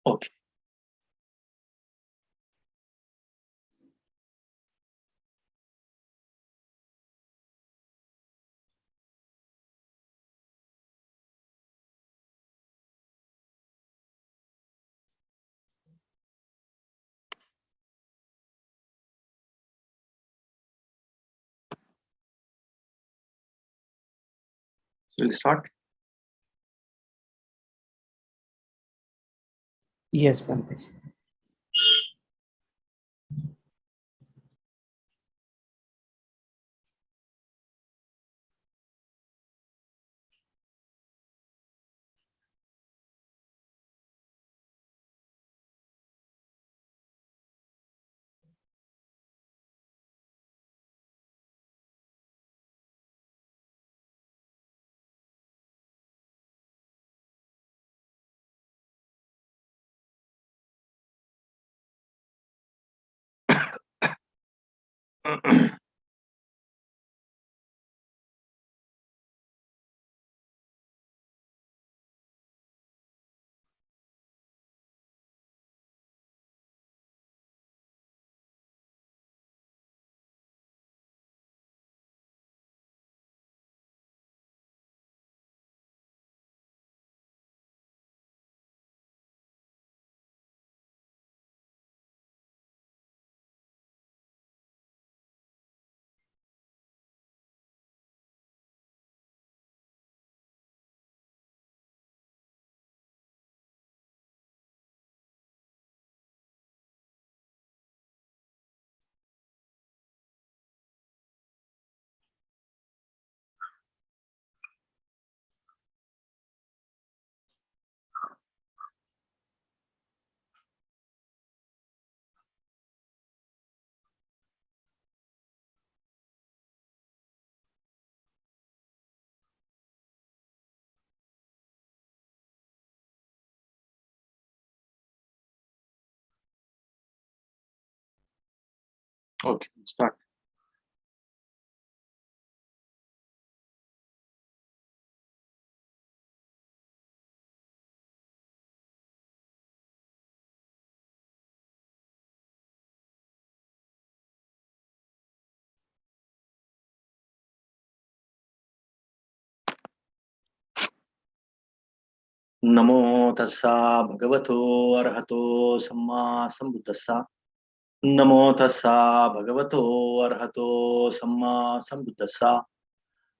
Okay. So we'll start. Yes, Pankaj. Okay, start. नमो तस्सा भगवतो अर्हतो सम्मा सम्बुद्धस्सा नमो तस्सा भगवतो अर्हतो सम्मा सम्बुद्धस्सा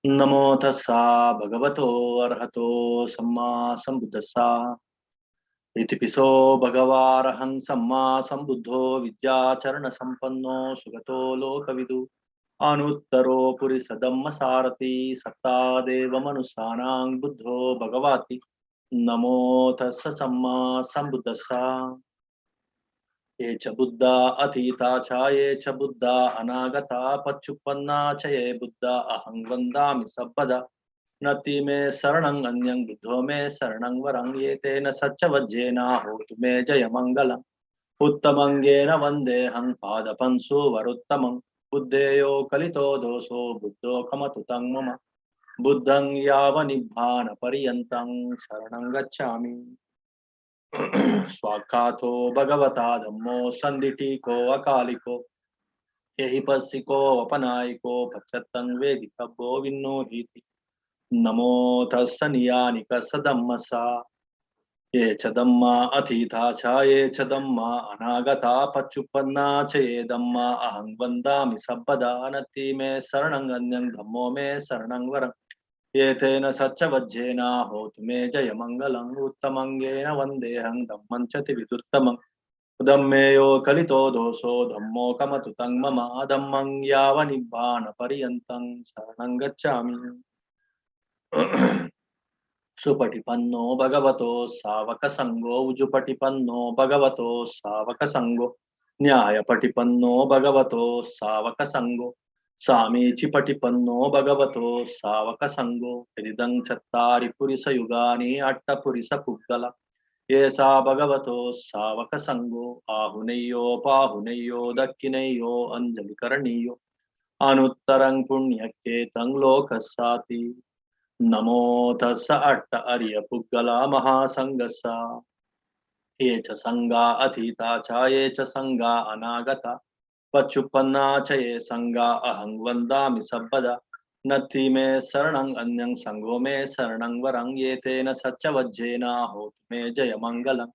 नमो तस्सा भगवतो अर्हतो सम्मा सम्बुद्धस्सा इतिपिसो भगवारहं सम्मा सम्बुद्धो विद्याचरण संपन्नो सुगतो लोकविदु अनुत्तरो पुरिसदम्म सारथि सत्ता देवमनुसानां बुद्धो भगवाति नमो तस्स सम्मा सम्बुद्धस्सा ये च बुद्धा अतीता च ये च बुद्धा अनागता पच्चुपन्ना च ये बुद्धा अहं वन्दामि सब्बदा नति मे शरणं अन्यं बुद्धो मे शरणं वरं ये तेन सच्चवज्जेन होतु मे जयमङ्गलम् उत्तमङ्गेन वन्देऽहं पादपंसु वरुत्तमं बुद्धेयो कलितो दोषो बुद्धो कमतु तं मम बुद्धं यावनिब्बानपर्यन्तं शरणं गच्छामि स्वाखातो भगवता धम्मो संदिटीको अकालिको यही पस्सिको अपनायिको पश्चत्तं वेदितव्यो विन्नो हीति नमो तस्स नियानिक सदम्मसा ये च धम्मा अतीता च ये च धम्मा अनागता पच्चुपन्ना च ये धम्मा अहं वन्दामि सब्बदा नति मे शरणं अन्यं धम्मो मे शरणं वरम् एतेन सच्चवज्जेन होतु मे जयमङ्गलम् उत्तमङ्गेन वन्देऽहं धम्मं च विदुत्तमम् धम्मेयो कलितो दोषो धम्मो कमतु तं मम धम्मं यावनिब्बानपर्यन्तं शरणं गच्छामि सुपटिपन्नो भगवतो सावकसङ्गो उजुपटिपन्नो भगवतो सावकसङ्गो न्यायपटिपन्नो भगवतो सावकसङ्गो सामीचि पटिपन्नो भगवतो सावकसङ्गो हृदं चत्तारि पुरिसयुगानि अट्टपुरिसपुग्गल येषा भगवतो सावकसङ्गो आहुनैयोपाहुनैयो दक्खिनैयो अञ्जलिकरणीयो अनुत्तरं पुण्यकेतं लोकस्याति नमो तस्स अट्ट अर्य पुग्गला महासंगस्सा ये च संगा अतीता च ये च संगा अनागता पच्युपन्ना च ये संगा अहं वन्दामि सर्वदा नत्थि मे शरणं अन्यं संगो मे शरणं वरं ये तेन सच्च वज्जेन होतु मे जय मंगलम्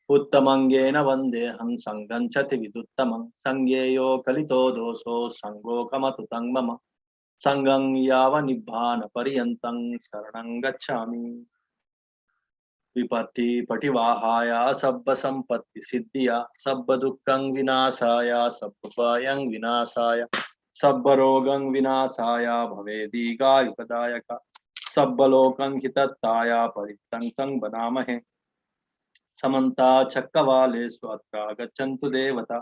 उत्तमंगेन वन्देऽहं संगं च विदुत्तमं संगेयो कलितो दोषो संगो कमतु तं मम संगं यावनिब्बान पर्यन्तं शरणं गच्छामि विपत्ति पटिवाहाय सब्ब संपत्ति सिद्धिया सब्ब दुःखं विनाशाय सब्ब भयं विनाशाय सब्ब रोगं विनाशाय भवेदीगायुपदायक सब्ब लोकं हितत्ताय परित्तं तं वदामहे समन्ता चक्रवालेषु अत्र गच्छन्तु देवता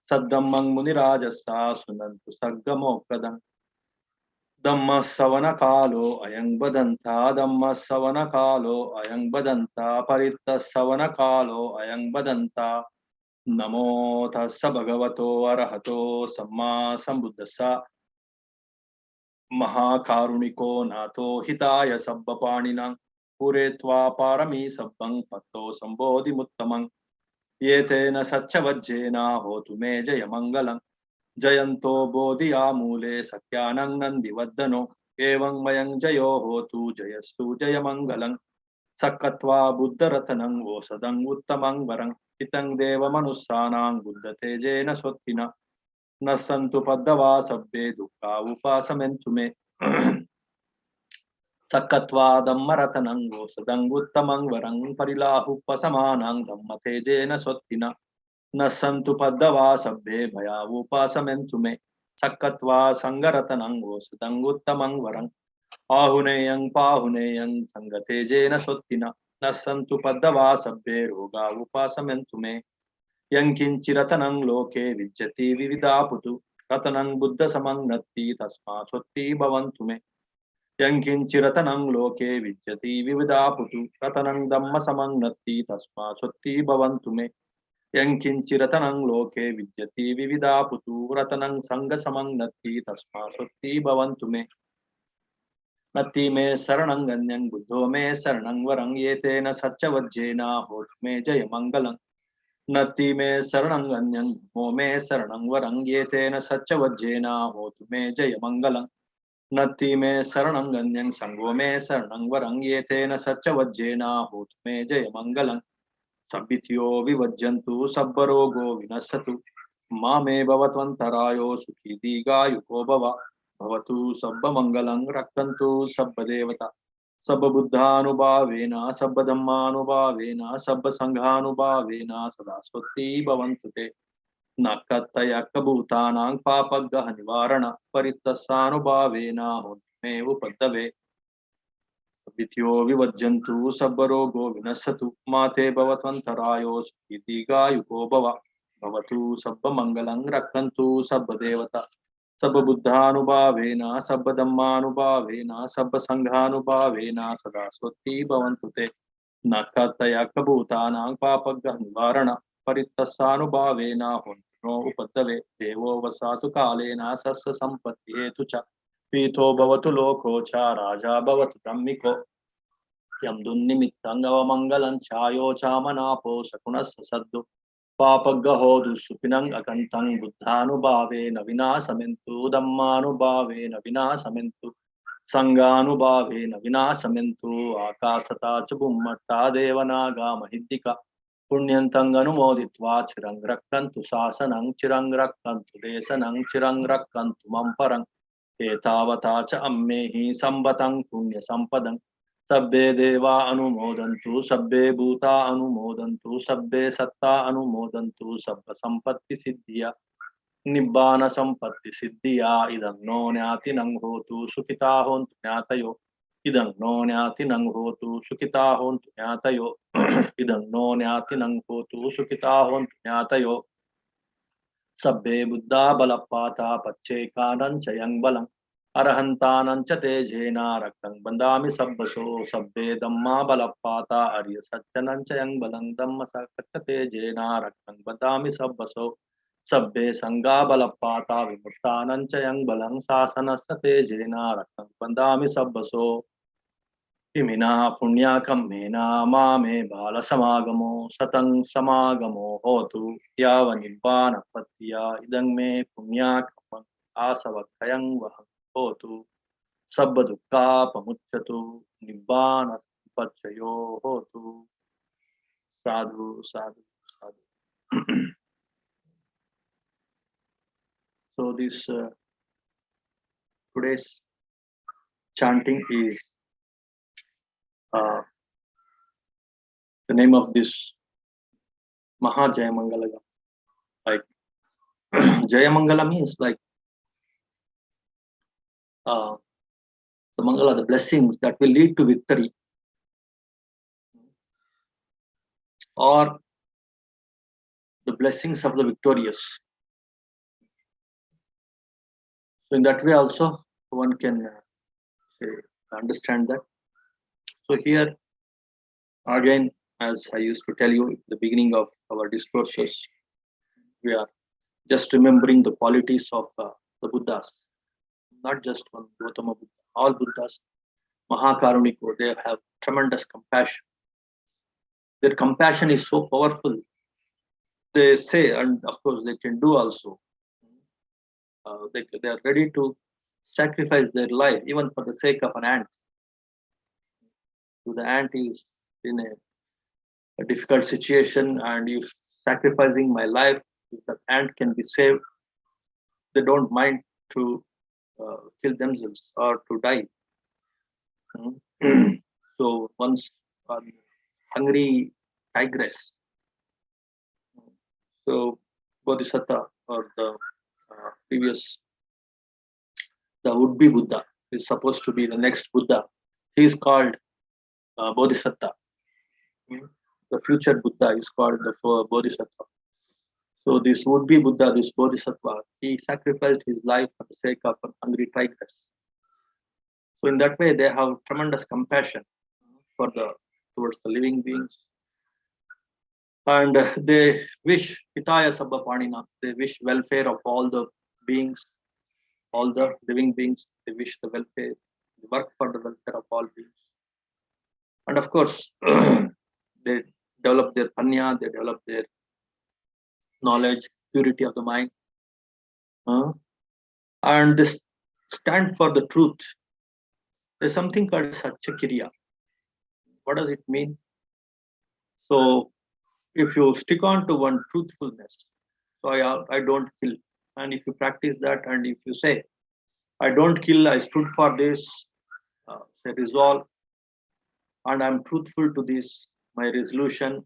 सद्धम्मं मुनिराजस्सा सुनन्तु सर्गमोक्तदम् धम्मसवनकालो अयं बदन्ता धम्मसवनकालो अयं बदन्ता परितसवनकालो अयं बदन्ता नमो तस्स भगवतो अरहतो सम्मा सम्बुद्धस्स महाकारुणिको नाथो हिताय सब्बपाणिनां पुरे त्वा पारमी सब्बं पत्तो सम्बोधिमुत्तमं ये तेन सच्चवज्जेन होतु मे जय मंगलम् जयन्तो बोधिया मूले सत्यानं नन्दिवर्धनो एवं मयं जयो होतु जयस्तु जय मंगलं सक्कत्वा बुद्धरत्नं ओषधं उत्तमं वरं हितं देवमनुस्सानां बुद्धतेजेन स्वत्तिना न सन्तु पद्मवा सब्बे दुःखा उपासमेन्तु मे सक्कत्वा धम्मरत्नं ओषधं उत्तमं वरं परिलाहुपसमानं धम्मतेजेन स्वत्तिना न सन्तु पद्मवा सभ्ये भया उपासमेन्तु मे सक्कत्वा संगरतनं ओषधं उत्तमं वरं आहुनेयं पाहुनेयं संगतेजेन सोत्तिना न सन्तु पद्मवा सभ्ये रोगा उपासमेन्तु मे यंकिञ्चिरतनं लोके विद्यति विविधा पुतु रतनं बुद्धसमं नत्ति तस्मात् सोत्ति भवन्तु मे यंकिञ्चिरतनं लोके विद्यति विविधा पुतु रतनं धम्मसमं नत्ति तस्मात् सोत्ति भवन्तु मे यंकिञ्चिरतनं लोके विद्यति विविधा पुतु रतनं संगसमं नत्ति तस्मात् सोत्ति भवन्तु मे नत्ति मे शरणं गण्यं बुद्धो मे शरणं वरं ये तेन सच्चवज्जेन होतु मे जय मंगलं नत्ति मे शरणं गण्यं धम्मो मे शरणं वरं ये तेन सच्चवज्जेन होतु मे जय मंगलं नत्ति मे शरणं गण्यं संगो मे शरणं वरं ये तेन सच्चवज्जेन होतु मे जय मंगलं सब्बित्यो विवज्जन्तु सब्बरोगो विनश्यतु मामे भवत्वन्तरायो सुखी दीर्घायुको भव भवतु सब्बमङ्गलं रक्षन्तु सब्बदेवता सब्बबुद्धानुभावेन सब्बधम्मानुभावेन सब्बसङ्घानुभावेन सदा स्वस्ति भवन्तु ते नक्कत्तयक्कभूतानां पापग्रह निवारण परित्तस्सानुभावेन होमे उपद्रवे वित्यो विवज्जन्तु सब्बरोगो विनश्यतु माते भवत्वन्तरायो दीर्घायुको भव भवतु सब्बमङ्गलं रक्षन्तु सब्बदेवता सब्बबुद्धानुभावेन सब्बधम्मानुभावेन सब्बसङ्घानुभावेन सदा स्वस्ति भवन्तु ते नक्कतयकभूतानां पापग्रह निवारण परित्तस्सानुभावेन होन्नो उपद्रवे देवो वसातु कालेन सस्य सम्पत्ति हेतु च पीतो भवतु लोको च राजा भवतु धम्मिको यं दुन्निमित्तं अवमङ्गलं छायो चामनापो शकुनस्य सद्दु पापगहो दुःसुपिनं अकण्ठं बुद्धानुभावेन विनाशमेन्तु धम्मानुभावेन विनाशमेन्तु संगानुभावेन विनाशमेन्तु आकाशता च बुम्मट्टा देवनागा महिद्दिका पुण्यन्तं अनुमोदित्वा चिरं रक्षन्तु शासनं चिरं रक्षन्तु देशनं चिरं रक्षन्तु मम परं एतावता च अम्मेहि संवतं पुण्यसम्पदं सब्बे देवा अनुमोदन्तु सब्बे भूता अनुमोदन्तु सब्बे सत्ता अनुमोदन्तु सब्ब संपत्ति सिद्धिया निब्बान संपत्ति सिद्धिया इदं नो न्यातिनं होतु सुखिता होन्तु ज्ञातयो इदं नो न्यातिनं होतु सुखिता होन्तु ज्ञातयो इदं नो न्यातिनं होतु सुखिता होन्तु ज्ञातयो सब्बे बुद्धा बलपाता पच्चेकानं च यं बलम् अरहंतानं च तेजेन रक्तं बन्धामि सब्बसो सब्बे धम्मा बलपाता अर्य सज्जनं च यं बलं धम्म सच्च तेजेन रक्तं बन्धामि सब्बसो सब्बे संगा बलपाता विमुक्तानं च यं बलं शासनस्य तेजेन रक्तं बन्धामि सब्बसो Imina punya kammena mame bala samagamo satang samagamo hotu yava nibbana patya idang me punya kammang asavakayang vaham hotu sabba dukkha pamuchyatu nibbana pachayo hotu. Sadhu, sadhu, sadhu. So this today's chanting is uh, the name of this Maha Jayamangala. Like Jayamangala means like uh, the Mangala, the blessings that will lead to victory, or the blessings of the victorious. So in that way also one can say, understand that. So here again, as I used to tell you at the beginning of our discourses, we are just remembering the qualities of the Buddhas, not just one Gautama Buddha. All Buddhas, Mahakaruniko, they have tremendous compassion. Their compassion is so powerful. They say, and of course they can do also. They are ready to sacrifice their life even for the sake of an ant. So the ant is in a difficult situation, and if sacrificing my life, if the ant can be saved, they don't mind to kill themselves or to die. So once hungry tigress, so Bodhisattva or the previous, the would-be Buddha is supposed to be the next Buddha. He is called Bodhisattva. The future Buddha is called the Bodhisattva. So this would-be Buddha, this Bodhisattva, he sacrificed his life for the sake of a hungry tigress. So in that way, they have tremendous compassion for towards the living beings, and they wish Hitaya Sabba Panina. They wish welfare of all the beings, all the living beings. They wish the welfare, they work for the welfare of all beings, and of course, they develop their panya, they develop their knowledge, purity of the mind, and they stand for the truth. There's something called Satchakirya. What does it mean? So if you stick on to one truthfulness, so I don't kill, and if you practice that, and if you say I don't kill, I stood for this, say resolve, and I'm truthful to this, my resolution,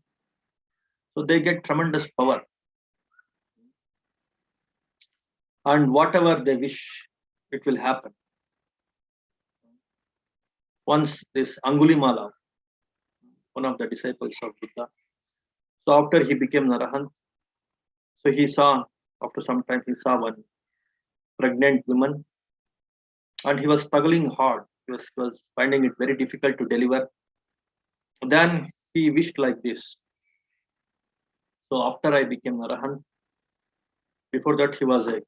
so they get tremendous power, and whatever they wish, it will happen. Once this Angulimala, one of the disciples of Buddha, so after he became Narahant, so he saw, after some time, he saw one pregnant woman, and he was struggling hard. He was finding it very difficult to deliver. Then he wished like this. So after I became Arahant, before that he was a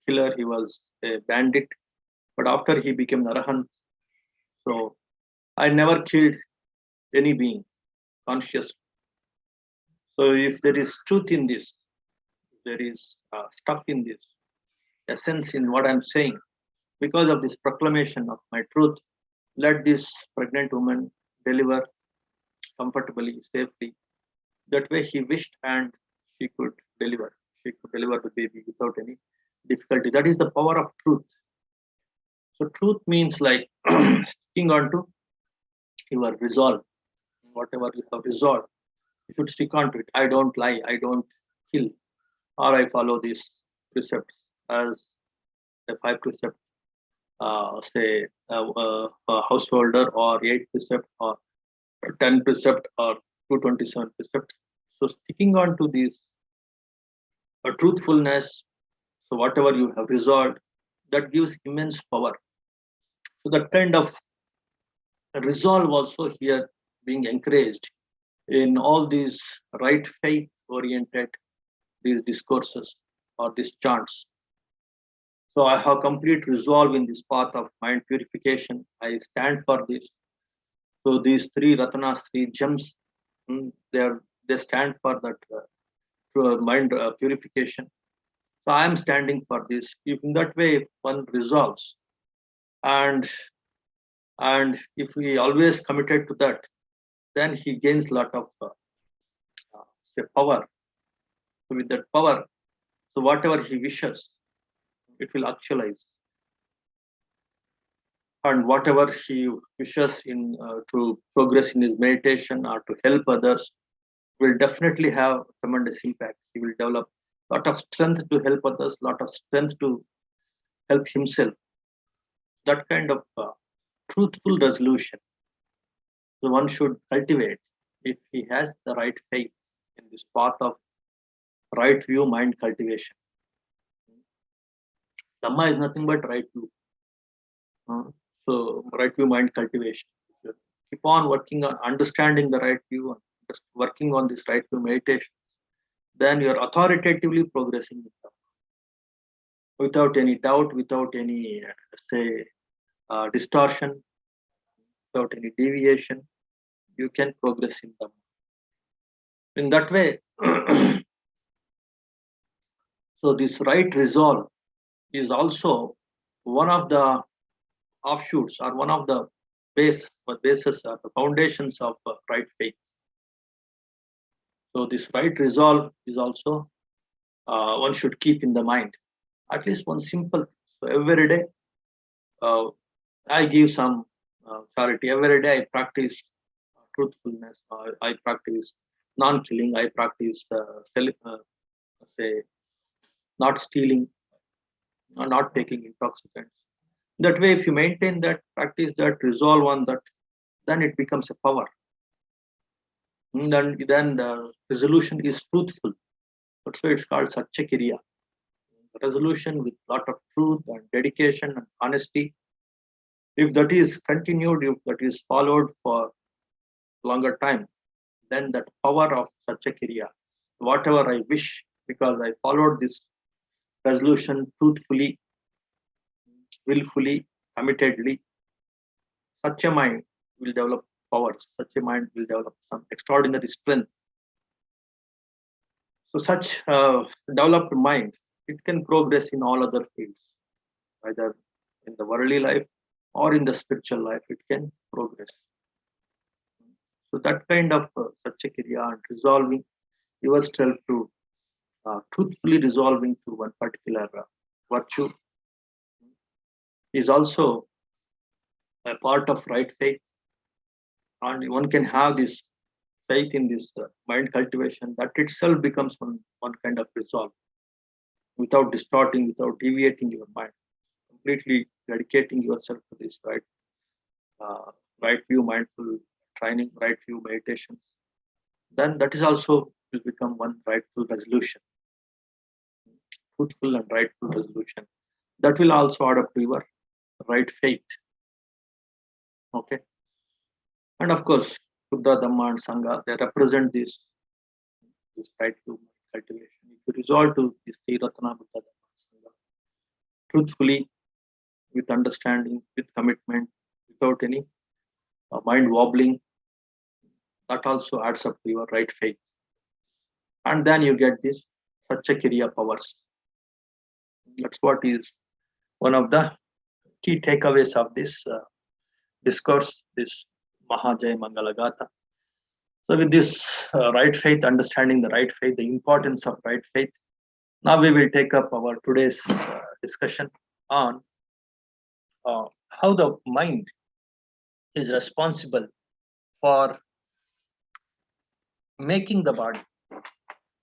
killer, he was a bandit. But after he became Arahant, so I never killed any being conscious. So if there is truth in this, there is stuff in this, essence in what I'm saying, because of this proclamation of my truth, let this pregnant woman deliver comfortably, safely. That way he wished, and she could deliver. She could deliver the baby without any difficulty. That is the power of truth. So truth means like sticking on to your resolve. Whatever you have resolved, you should stick on to it. I don't lie, I don't kill, or I follow these precepts as a 5 precept, say a householder, or 8 precept, or 10 precept, or 227 precepts. So sticking on to these truthfulness, so whatever you have resolved, that gives immense power. So that kind of resolve also here being encouraged in all these right faith oriented these discourses or these chants. So I have complete resolve in this path of mind purification. I stand for this. So these three Ratanas, three gems, they stand for that mind purification. So I am standing for this. If in that way one resolves, and if we always committed to that, then he gains a lot of power. So with that power, so whatever he wishes, it will actualize, and whatever he wishes in to progress in his meditation or to help others will definitely have tremendous impact. He will develop a lot of strength to help others, lot of strength to help himself. That kind of truthful resolution, so one should cultivate if he has the right faith in this path of right view mind cultivation. Dhamma is nothing but right view. So right view mind cultivation. Keep on working on understanding the right view and just working on this right view meditation, then you're authoritatively progressing with them without any doubt, without any say distortion, without any deviation. You can progress in them. In that way, so this right resolve is also one of the offshoots or one of the bases or the foundations of right faith. So this right resolve is also one should keep in the mind. At least one simple. So every day, I give some charity. Every day I practice truthfulness. I practice non-killing. I practice say not stealing, not taking intoxicants. That way, if you maintain that, practice that, resolve on that, then it becomes a power. Then the resolution is truthful. That's why it's called Satchakiriya. Resolution with lot of truth and dedication and honesty. If that is continued, if that is followed for longer time, then that power of Satchakiriya, whatever I wish, because I followed this resolution truthfully, willfully, committedly, such a mind will develop powers, such a mind will develop some extraordinary strength. So such developed mind, it can progress in all other fields, either in the worldly life or in the spiritual life, it can progress. So that kind of Satchakiriya and resolving yourself to truthfully resolving to one particular virtue is also a part of right faith. And one can have this faith in this mind cultivation, that itself becomes one kind of resolve without distorting, without deviating your mind, completely dedicating yourself to this right view mindful training, right view meditations. Then that is also will become one rightful resolution, truthful and rightful resolution. That will also add up to your right faith. Okay. And of course, Buddha, Dhamma, and Sangha, they represent this right view cultivation. If you resolve to this Tiratana Buddha, Dhamma, Sangha, truthfully, with understanding, with commitment, without any mind wobbling, that also adds up to your right faith. And then you get this Satchakiriya powers. That's what is one of the key takeaways of this discourse, this Mahajaya Mangala Gatha. So with this right faith, understanding the right faith, the importance of right faith, now we will take up our today's discussion on how the mind is responsible for making the body,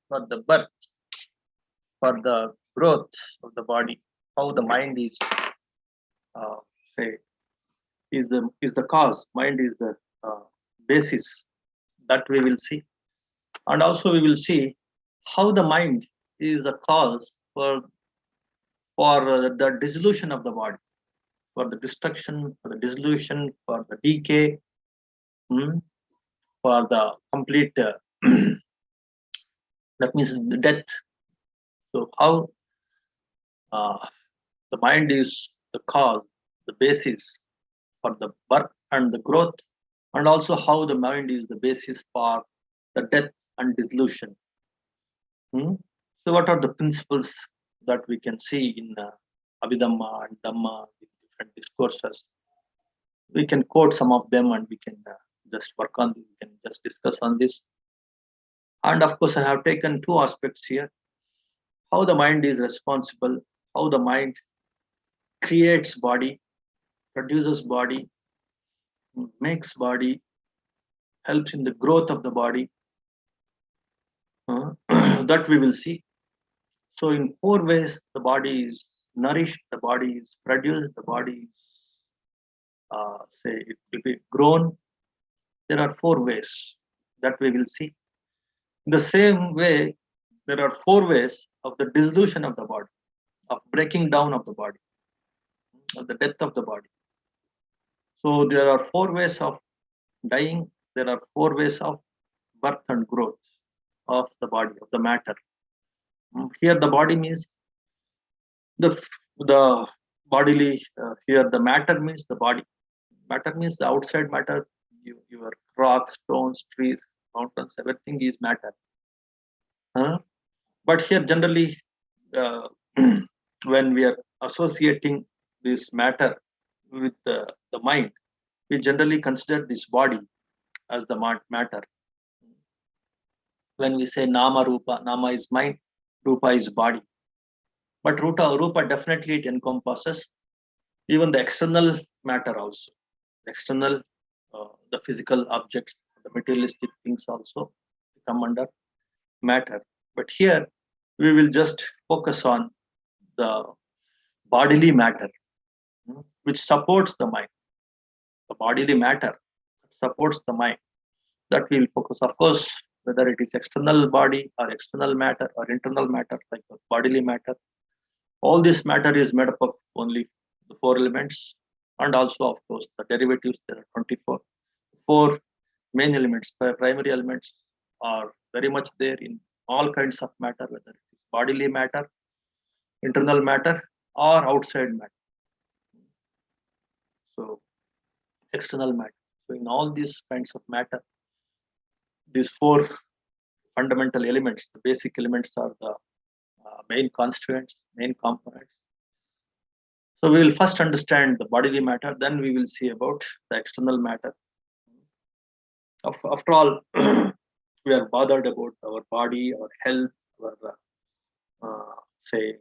for the birth, for the growth of the body, how the mind is say is the cause, mind is the basis. That we will see, and also we will see how the mind is the cause for the dissolution of the body, for the destruction, for the dissolution, for the decay, for the complete that means the death. So how the mind is the cause, the basis for the birth and the growth and also how the mind is the basis for the death and dissolution. Hmm? So, what are the principles that we can see in Abhidhamma and Dhamma in different discourses? We can quote some of them and we can just work on, we can just discuss on this. And of course, I have taken two aspects here: how the mind is responsible, how the mind creates body, produces body, makes body, helps in the growth of the body. That we will see. So, in four ways, the body is nourished, the body is produced, the body is, say, it will be grown. There are four ways that we will see. In the same way, there are four ways of the dissolution of the body, of breaking down of the body, of the death of the body. So, there are four ways of dying, there are four ways of birth and growth of the body, of the matter. Here, the body means the bodily. Here, the matter means the body. Matter means the outside matter. Your rocks, stones, trees, mountains, everything is matter. But here, generally, uh, when we are associating this matter with the mind, we generally consider this body as the matter. When we say nama rupa, nama is mind, rupa is body. But rupa definitely it encompasses even the external matter also, external, the physical objects, the materialistic things also come under matter. But here we will just focus on the bodily matter, which supports the mind. The bodily matter supports the mind. That we will focus, of course, whether it is external body or external matter or internal matter, like the bodily matter. All this matter is made up of only the four elements, and also, of course, the derivatives. There are 24. Four main elements, the primary elements, are very much there in all kinds of matter, whether it is bodily matter, internal matter, or outside matter. So, external matter. So, in all these kinds of matter, these four fundamental elements, the basic elements, are the main constituents, main components. So, we will first understand the bodily matter, then we will see about the external matter. After all, we are bothered about our body, our health, our say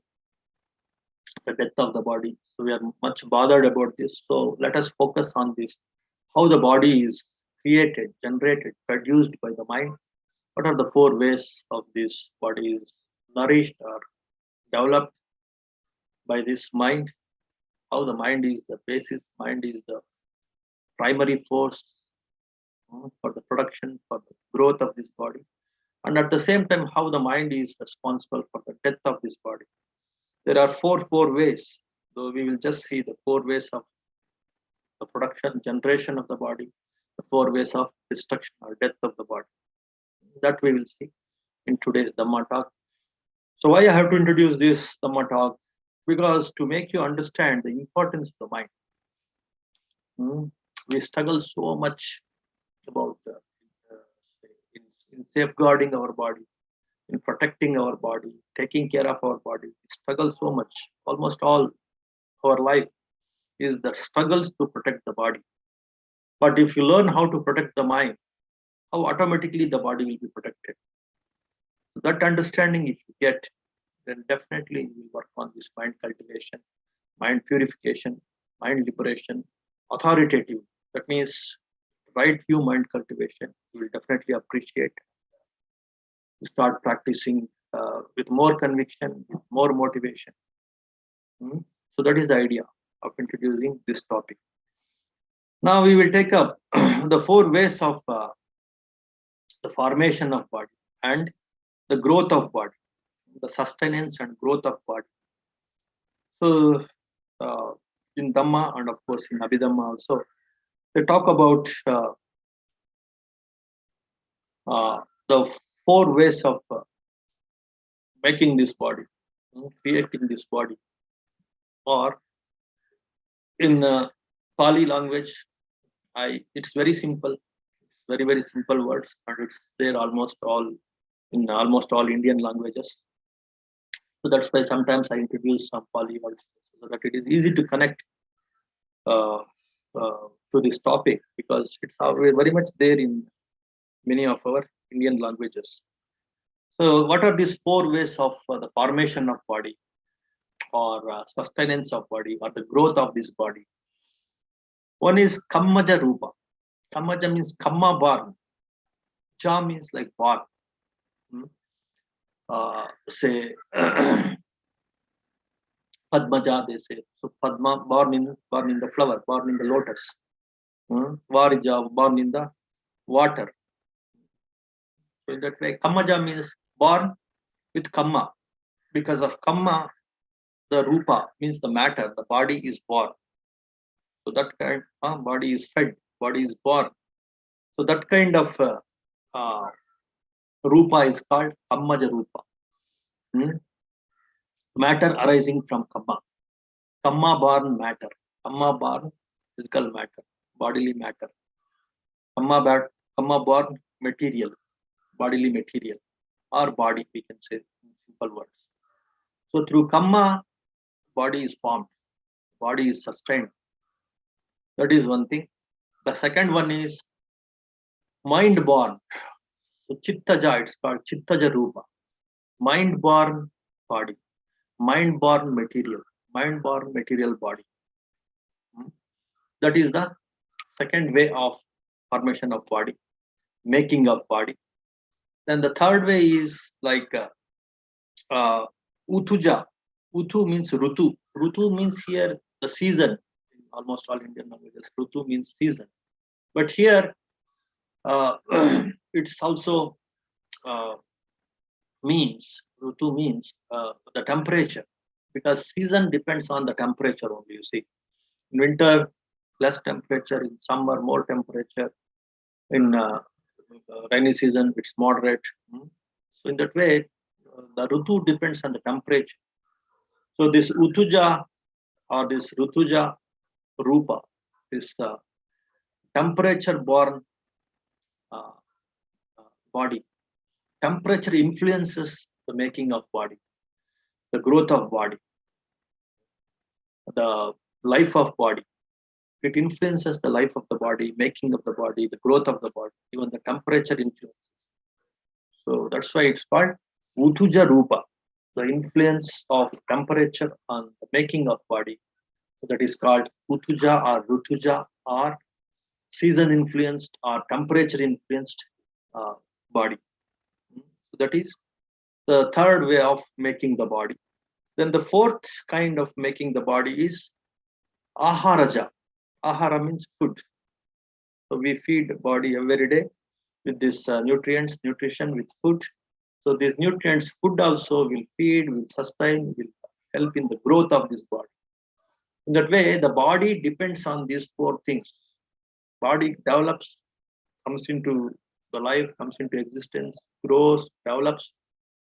the death of the body. So we are much bothered about this. So let us focus on this: how the body is created, generated, produced by the mind. What are the four ways of this body is nourished or developed by this mind? How the mind is the basis, mind is the primary force for the production, for the growth of this body, and at the same time, how the mind is responsible for the death of this body. There are four ways. So we will just see the four ways of the production, generation of the body, the four ways of destruction or death of the body. That we will see in today's Dhamma talk. So why I have to introduce this Dhamma talk? Because to make you understand the importance of the mind. We struggle so much about in safeguarding our body, in protecting our body, taking care of our body. We struggle so much. Almost all our life is the struggles to protect the body. But if you learn how to protect the mind, how automatically the body will be protected. So that understanding, if you get, then definitely you will work on this mind cultivation, mind purification, mind liberation, authoritative. That means right view mind cultivation. You will definitely appreciate. You start practicing with more conviction, with more motivation. So that is the idea of introducing this topic. Now we will take up the four ways of the formation of body and the growth of body, the sustenance and growth of body. So in Dhamma and of course in Abhidhamma also, they talk about the four ways of making this body, creating this body, or in Pali language, It's very simple. It's very, very simple words, and it's there almost all in almost all Indian languages. So that's why sometimes I introduce some Pali words so that it is easy to connect uh, to this topic, because it's very much there in many of our Indian languages. So, what are these four ways of the formation of body, or sustenance of body, or the growth of this body? One is Kammaja Rupa. Kammaja means Kamma born. Ja means like born. Hmm? Say Padmaja, they say. So Padma born in the flower, born in the lotus. Varija born in the water. So in that way, Kammaja means born with Kamma. Because of Kamma, the Rupa means the matter, the body is born. So that kind body is fed, body is born. So that kind of uh, Rupa is called Kammaja Rupa. Matter arising from Kamma. Kamma born matter. Kamma born physical matter, bodily matter. Kamma born material, bodily material, or body, we can say in simple words. So through Kamma, body is formed, body is sustained. That is one thing. The second one is mind born. So Chittaja, it's called Chittaja Rupa. Mind born body, mind born material body. That is the second way of formation of body, making of body. Then the third way is like Utuja. Utu means Rutu. Rutu means here the season. In almost all Indian languages, Rutu means season. But here it's also means, Rutu means the temperature, because season depends on the temperature only, you see. In winter, less temperature; in summer, more temperature; in rainy season, it's moderate. So in that way, the Rutu depends on the temperature. So this Utuja or this Rutuja Rupa, this temperature born uh, body. Temperature influences the making of body, the growth of body, the life of body. It influences the life of the body, making of the body, the growth of the body, even the temperature influences. So that's why it's called Utuja Rupa, the influence of temperature on the making of body. So that is called Utuja or Rutuja, or season influenced or temperature influenced body. So that is the third way of making the body. Then the fourth kind of making the body is Aharaja. Ahara means food. So we feed the body every day with this nutrition with food. So these nutrients, food also will feed, will sustain, will help in the growth of this body. In that way, the body depends on these four things. Body develops, comes into the life, comes into existence, grows, develops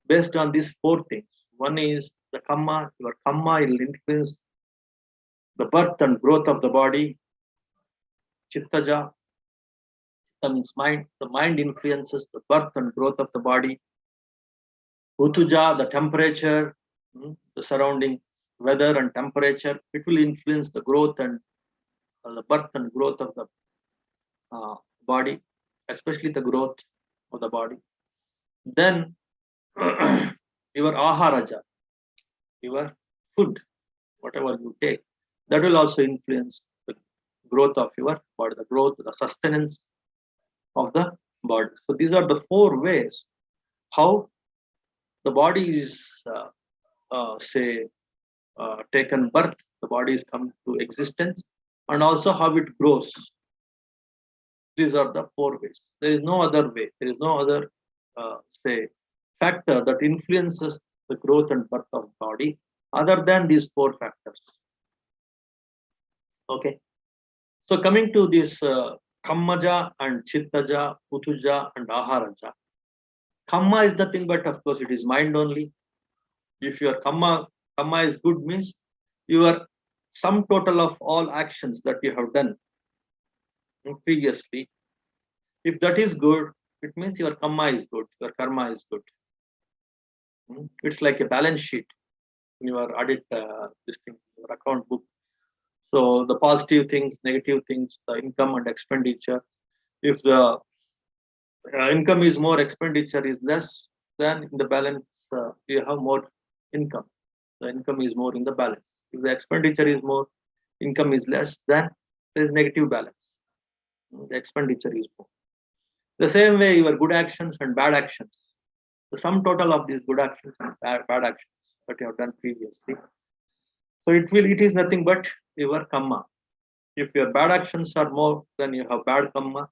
based on these four things. One is the Kamma. Your Kamma will influence the birth and growth of the body. Chittaja, Chitta means mind. The mind influences the birth and growth of the body. Utuja, the temperature, the surrounding weather and temperature, it will influence the growth and the birth and growth of the body, especially the growth of the body. Then your aharaja, your food, whatever you take, that will also influence the growth of your body, the growth, the sustenance of the body. So these are the four ways how the body is, say, taken birth, the body is come to existence, and also how it grows. These are the four ways. There is no other way. There is no other, say, factor that influences the growth and birth of body other than these four factors. Okay. So coming to this Kammaja and Chittaja, Utuja and Aharaja. Kamma is nothing but, of course, it is mind only. If your Kamma is good, means your sum total of all actions that you have done, previously. If that is good, it means your kamma is good, your karma is good. It's like a balance sheet in your audit this thing, your account book. So the positive things, negative things, the income and expenditure. If the income is more, expenditure is less, then in the balance you have more income. The income is more in the balance. If the expenditure is more, income is less, then there is negative balance. The expenditure is more. The same way, your good actions and bad actions, the sum total of these good actions and bad actions that you have done previously. So it is nothing but your kamma. If your bad actions are more, then you have bad kamma.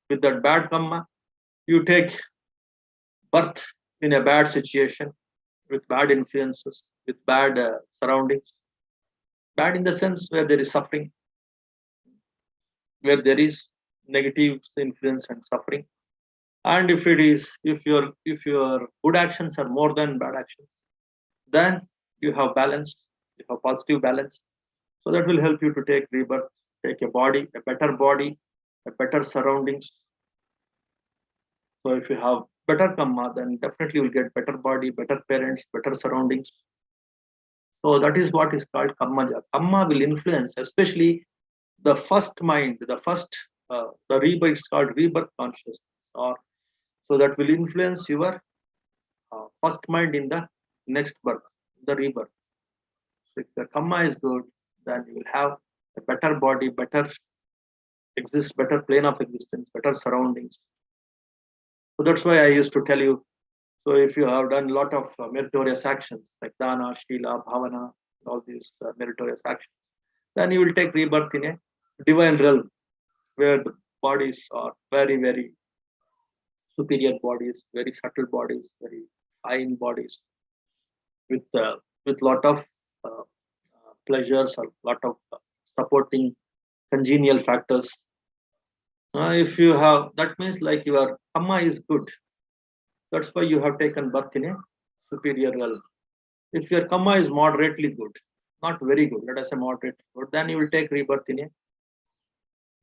With that bad kamma, you take birth in a bad situation, with bad influences, with bad surroundings. Bad in the sense where there is suffering, where there is negative influence and suffering. And if your good actions are more than bad actions, then you have balance, you have positive balance. So that will help you to take rebirth, take a body, a better surroundings. So if you have better kamma, then definitely you will get better body, better parents, better surroundings. So that is what is called kammaja. Kamma will influence, especially the first mind, the rebirth is called rebirth consciousness, or so that will influence your first mind in the next birth, the rebirth. So if the kamma is good, then you will have a better body, better plane of existence, better surroundings. So that's why I used to tell you. So if you have done a lot of meritorious actions like dana, shila, bhavana, all these meritorious actions, then you will take rebirth in a divine realm where the bodies are very, very superior bodies, very subtle bodies, very fine bodies, with lot of pleasures, or lot of supporting congenial factors. If you have, that means like your kamma is good. That's why you have taken birth in a superior realm. If your kamma is moderately good, not very good, let us say moderate good, then you will take rebirth in a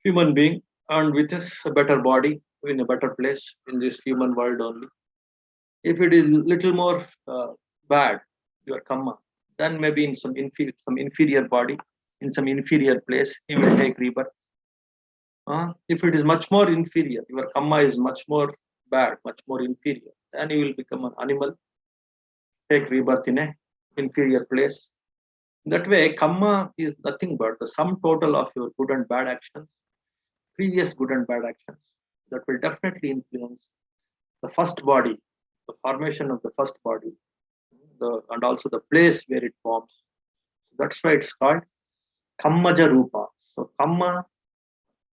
human being, and with a better body in a better place in this human world only. If it is little more bad, your kamma, then maybe in some inferior body, in some inferior place, you will take rebirth. If it is much more inferior, your kamma is much more bad, much more inferior, then you will become an animal, take rebirth in a inferior place. That way, kamma is nothing but the sum total of your good and bad actions, previous good and bad actions, that will definitely influence the first body, the formation of the first body, and also the place where it forms. That's why it's called kammaja rupa. So kamma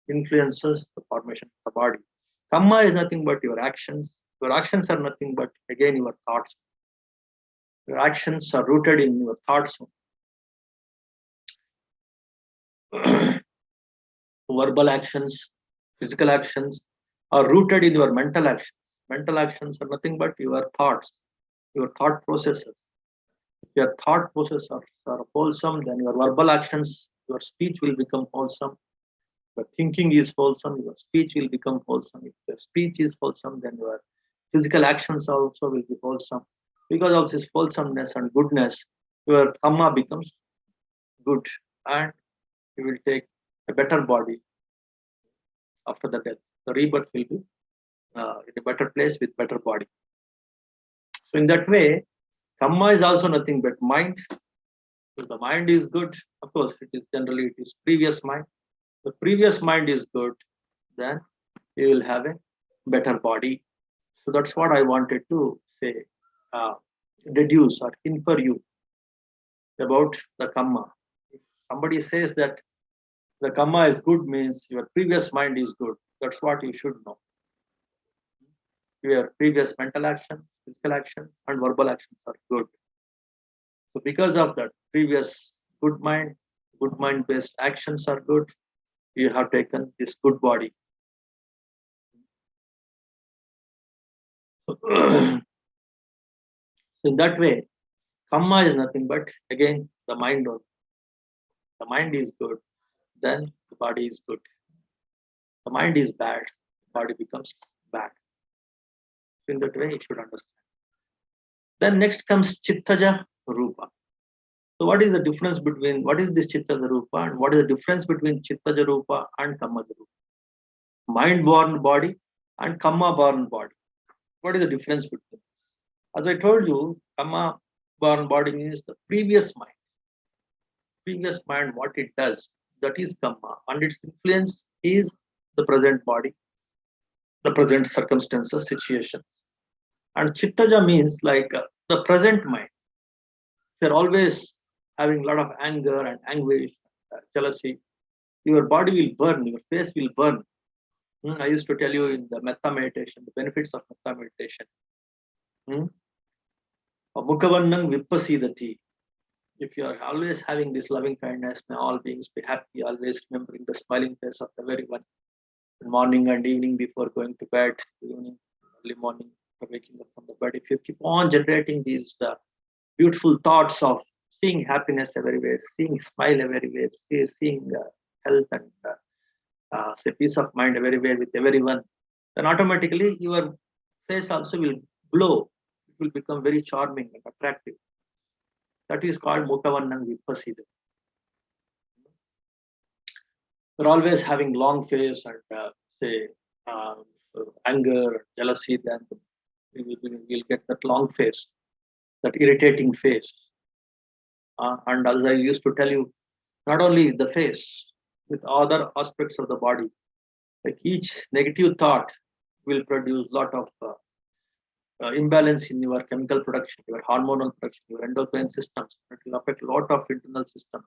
influences the formation of the body. Kamma is nothing but your actions. Your actions are nothing but again your thoughts. Your actions are rooted in your thoughts. Verbal actions, physical actions are rooted in your mental actions. Mental actions are nothing but your thoughts, your thought processes. If your thought processes are wholesome, then your verbal actions, your speech will become wholesome. Your thinking is wholesome, your speech will become wholesome. If your speech is wholesome, then your physical actions also will be wholesome. Because of this wholesomeness and goodness, your kamma becomes good, and you will take a better body after the death. The rebirth will be in a better place with better body. So in that way, kamma is also nothing but mind. If the mind is good, of course, it is previous mind. The previous mind is good, then you will have a better body. So that's what I wanted to say, uh, deduce or infer you about the kamma. If somebody says that the kamma is good, means your previous mind is good. That's what you should know. Your previous mental actions, physical actions, and verbal actions are good. So because of that, previous good mind based actions are good. You have taken this good body. So in that way, kamma is nothing but again the mind only. The mind is good, then the body is good. The mind is bad, body becomes bad. In that way, you should understand. Then next comes Chittaja Rupa. So what is the difference between, what is this Chittaja Rupa and what is the difference between Chittaja Rupa and Kammaja Rupa? Mind-born body and Kamma-born body. What is the difference between? As I told you, Kamma-born body means the previous mind. Previous mind, what it does, that is Kamma, and its influence is the present body, the present circumstances, situation. And Chittaja means like the present mind. You're always having a lot of anger and anguish, jealousy. Your body will burn, your face will burn. I used to tell you in the metta meditation, the benefits of metta meditation. Mukhavannang vippasidati. If you are always having this loving kindness, may all beings be happy, always remembering the smiling face of everyone. Morning and evening before going to bed, evening, early morning, waking up from the bed. If you keep on generating these beautiful thoughts of seeing happiness everywhere, seeing smile everywhere, seeing health and say peace of mind everywhere with everyone, then automatically your face also will glow. It will become very charming and attractive. That is called Mukhavannang Vipasida. We're always having long face and say anger, jealousy, then we'll get that long face, that irritating face. And as I used to tell you, not only the face, with other aspects of the body, like each negative thought will produce a lot of imbalance in your chemical production, your hormonal production, your endocrine systems. It will affect a lot of internal systems.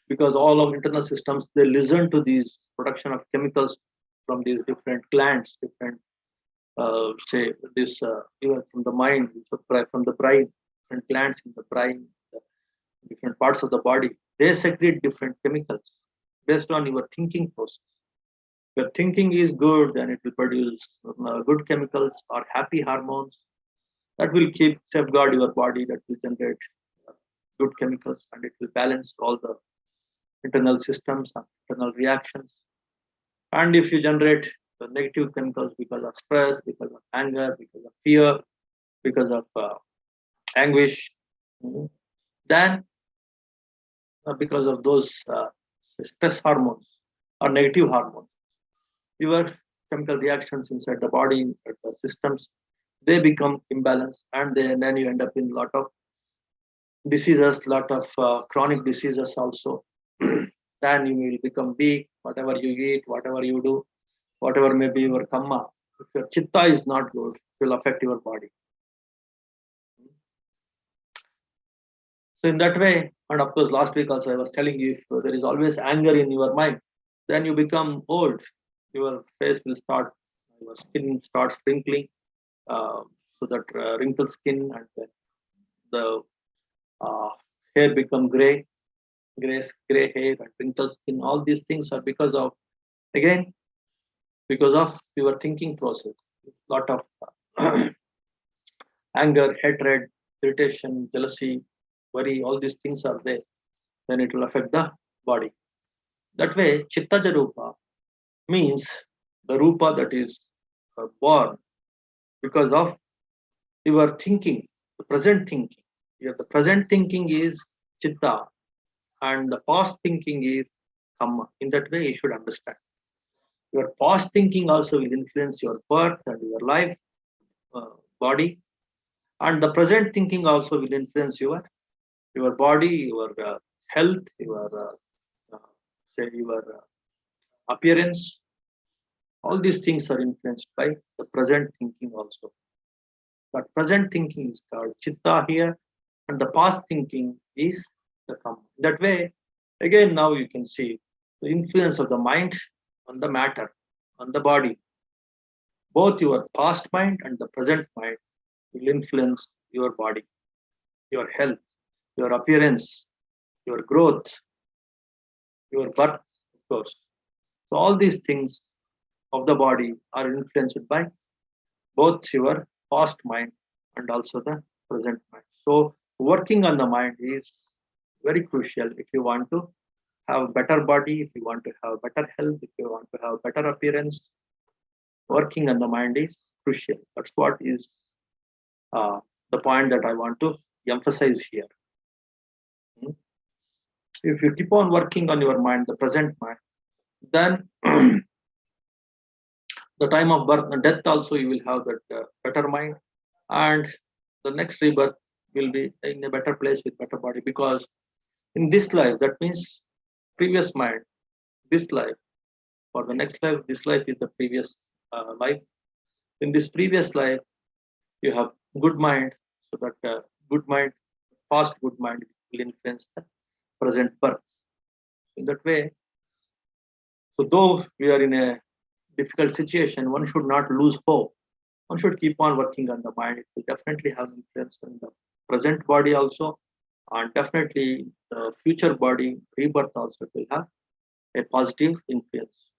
Because all of internal systems, they listen to these production of chemicals from these different glands, different say this even from the mind, from the brain, different glands in the brain, different parts of the body, they secrete different chemicals based on your thinking process. If your thinking is good, then it will produce good chemicals or happy hormones that will keep safeguard your body, that will generate good chemicals, and it will balance all the internal systems and internal reactions. And if you generate the negative chemicals because of stress, because of anger, because of fear, because of anguish, then because of those stress hormones or negative hormones, your chemical reactions inside the body, inside the systems, they become imbalanced, and then you end up in a lot of diseases, lot of chronic diseases also. Then you will become weak, whatever you eat, whatever you do, whatever may be your kamma. If your chitta is not good, it will affect your body. So in that way, and of course last week also I was telling you, if there is always anger in your mind, then you become old. Your face will start, your skin starts wrinkling, so that wrinkled skin, and then the hair become gray hair and wrinkled skin. All these things are because of, again, because of your thinking process. Lot of anger, hatred, irritation, jealousy, worry, all these things are there. Then it will affect the body. That way, Chittaja Rupa means the Rupa that is born because of your thinking, the present thinking. The present thinking is Chitta, and the past thinking is Kamma. In that way, you should understand. Your past thinking also will influence your birth and your life, body, and the present thinking also will influence your body, your health, your say your appearance. All these things are influenced by the present thinking also. But present thinking is called Chitta here, and the past thinking is the Kamma. That way, again, now you can see the influence of the mind on the matter, on the body. Both your past mind and the present mind will influence your body, your health, your appearance, your growth, your birth, of course. So all these things of the body are influenced by both your past mind and also the present mind. So working on the mind is very crucial if you want to have better body, if you want to have better health, if you want to have better appearance, working on the mind is crucial. That's what is uh, the point that I want to emphasize here. Hmm. If you keep on working on your mind, the present mind, then the time of birth and death also you will have that better mind, and the next rebirth will be in a better place with better body, because in this life, that means previous mind, this life, for the next life, this life is the previous life. In this previous life, you have good mind, so that good mind, past good mind will influence the present birth. In that way, so though we are in a difficult situation, one should not lose hope. One should keep on working on the mind. It will definitely have influence on the present body also, and definitely the future body rebirth also will have a positive influence.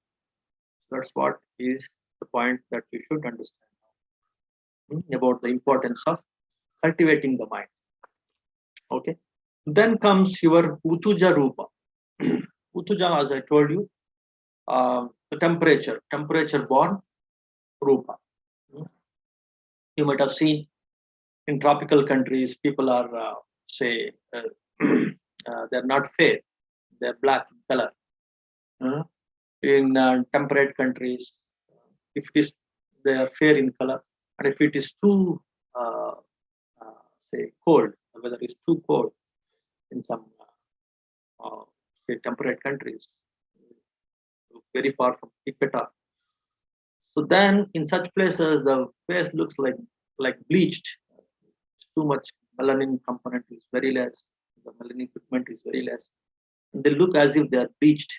That's what is the point that you should understand about the importance of cultivating the mind. Okay. Then comes your Utuja Rupa. Utuja, as I told you, the temperature born Rupa. You might have seen in tropical countries, people are, say, they're not fair, they're black in color. In temperate countries, if it is, they are fair in color, and if it is too, uh, say, cold, whether it's too cold in some, say, temperate countries, very far from equator. So then, in such places, the face looks like bleached. Too much melanin component is very less. The melanin pigment is very less. And they look as if they are bleached.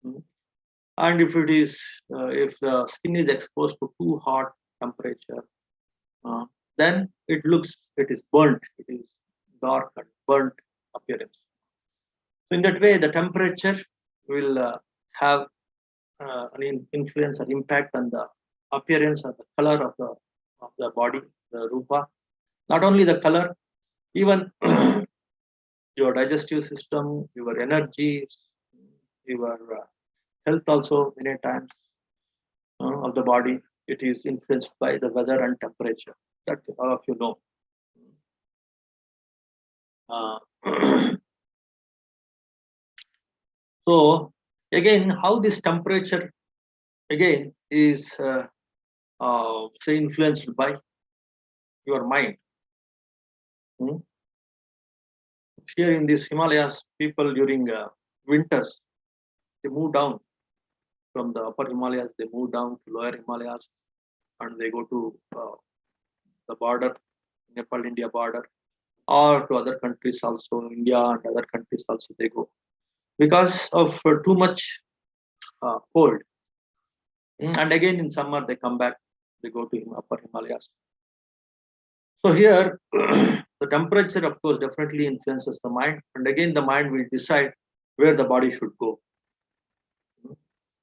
And if it is, if the skin is exposed to too hot temperature, then it is burnt. It is dark and burnt appearance. So in that way, the temperature will have an influence or impact on the appearance or the color of the body, the rupa. Not only the color, even your digestive system, your energy, your health also many times of the body, it is influenced by the weather and temperature. That all of you know. So again, how this temperature again is say influenced by your mind. Here in these Himalayas, people during winters, they move down from the upper Himalayas, they move down to lower Himalayas, and they go to the border, Nepal-India border, or to other countries also, India and other countries also they go. Because of too much cold. And again in summer they come back, they go to upper Himalayas. So here, the temperature, of course, definitely influences the mind. And again, the mind will decide where the body should go.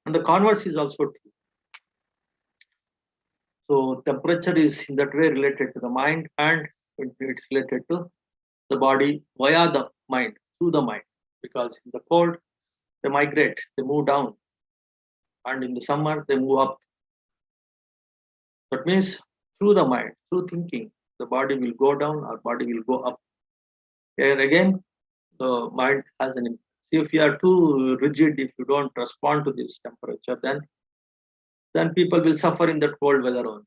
And the converse is also true. So temperature is in that way related to the mind, and it's related to the body via the mind, through the mind. Because in the cold, they migrate, they move down. And in the summer, they move up. That means through the mind, through thinking, the body will go down or body will go up. Here again, the mind has an impact. See, if you are too rigid, if you don't respond to this temperature, then people will suffer in that cold weather only.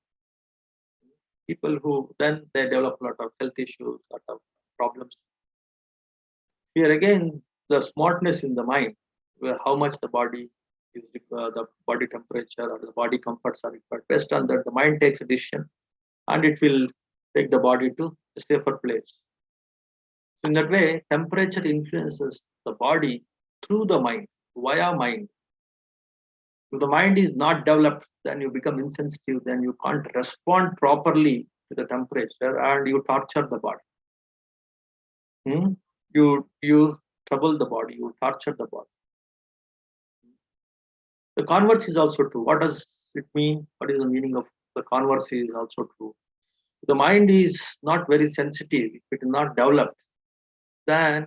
People who then they develop a lot of health issues, lot of problems. Here again, the smartness in the mind, how much the body is, the body temperature or the body comforts are required. Based on that, the mind takes a decision, and it will take the body to a safer place. In that way, temperature influences the body through the mind, via mind. If the mind is not developed, then you become insensitive, then you can't respond properly to the temperature, and you torture the body. You trouble the body, you torture the body. The converse is also true. What does it mean? What is the meaning of the converse is also true? The mind is not very sensitive, if it is not developed, then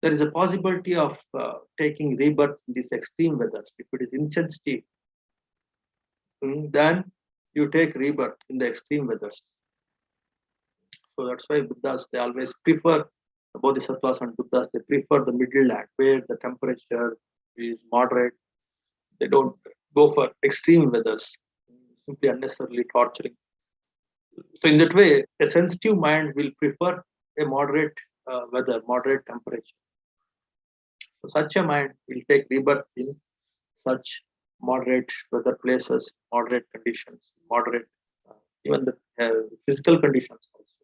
there is a possibility of taking rebirth in these extreme weathers. If it is insensitive, then you take rebirth in the extreme weathers. So that's why Buddhas, they always prefer, the Bodhisattvas and Buddhas, they prefer the middle land where the temperature is moderate. They don't go for extreme weathers, simply unnecessarily torturing. So in that way, a sensitive mind will prefer a moderate weather, moderate temperature. So such a mind will take rebirth in such moderate weather places, moderate conditions, moderate even the physical conditions also.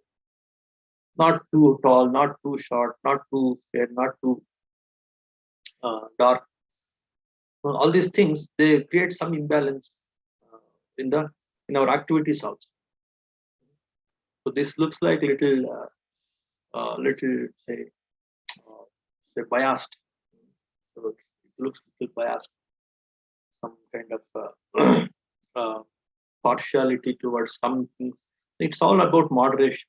Not too tall, not too short, not too fair, not too dark. So all these things, they create some imbalance uh, in the in our activities also. So this looks like little say biased. So it looks little biased, some kind of partiality towards something. It's all about moderation.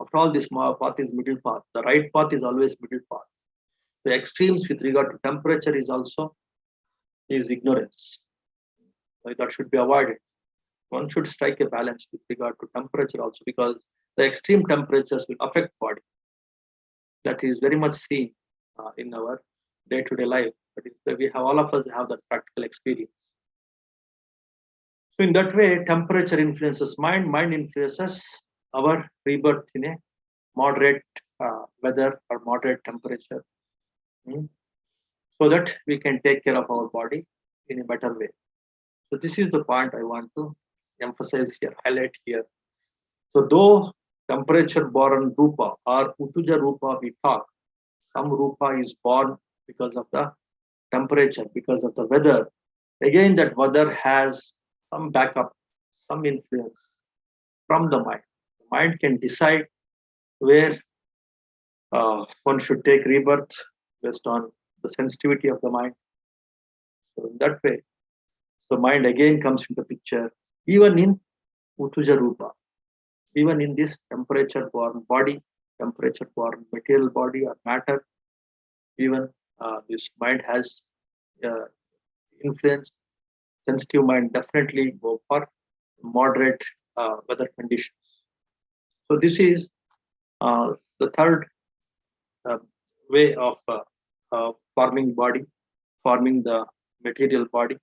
After all, this path is middle path. The right path is always middle path. The extremes with regard to temperature is ignorance. That should be avoided. One should strike a balance with regard to temperature also, because the extreme temperatures will affect body. That is very much seen in our day-to-day life. But we have all of us have that practical experience. So in that way, temperature influences mind, mind influences our rebirth in a moderate weather or moderate temperature, so that we can take care of our body in a better way. So this is the point I want to emphasize here, highlight here. So though temperature born rupa or utuja rupa we talk, some rupa is born because of the temperature, because of the weather. Again, that weather has some backup, some influence from the mind. The mind can decide where one should take rebirth based on the sensitivity of the mind. So in that way, the mind again comes into picture, even in Utuja Rupa, even in this temperature born body, temperature born material body or matter, even this mind has uh, influence. Sensitive mind definitely go for moderate weather conditions. So this is the third uh, way of forming body, forming the material body.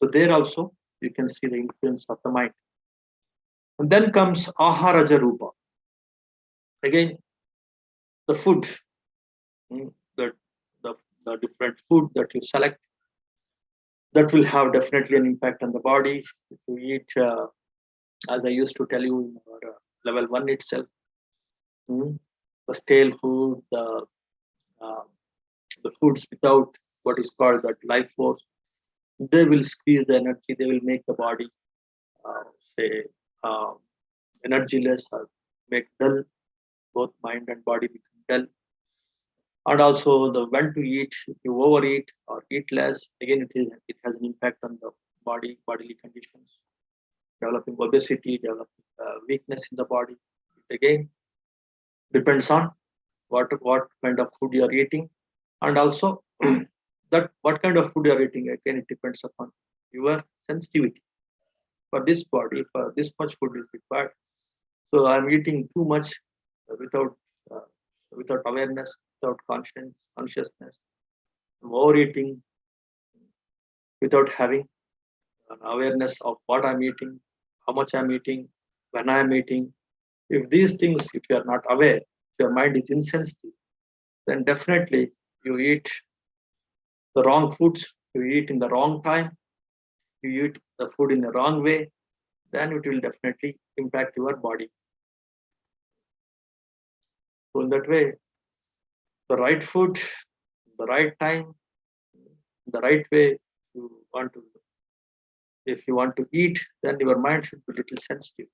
So there also you can see the influence of the mind. And then comes Aharaja Rupa. Again, the food, the, the, the different food that you select, that will have definitely an impact on the body. If you eat, as I used to tell you in our level 1 itself, the stale food, uh, the foods without what is called that life force, they will squeeze the energy, they will make the body uh, say uh, energyless or make dull, both mind and body become dull. And also the when to eat, if you overeat or eat less, again it has an impact on the bodily conditions, developing obesity, developing weakness in the body. It again depends on what kind of food you are eating, and also that what kind of food you are eating, again it depends upon your sensitivity. For this body, for this much food is required, so I'm eating too much without uh, without awareness, without consciousness. I'm overeating without having an awareness of what I'm eating, how much I'm eating, when I'm eating. If these things, if you are not aware, if your mind is insensitive, then definitely you eat the wrong foods, you eat in the wrong time, you eat the food in the wrong way, then it will definitely impact your body. So in that way, the right food, the right time, the right way you want to, if you want to eat, then your mind should be little sensitive.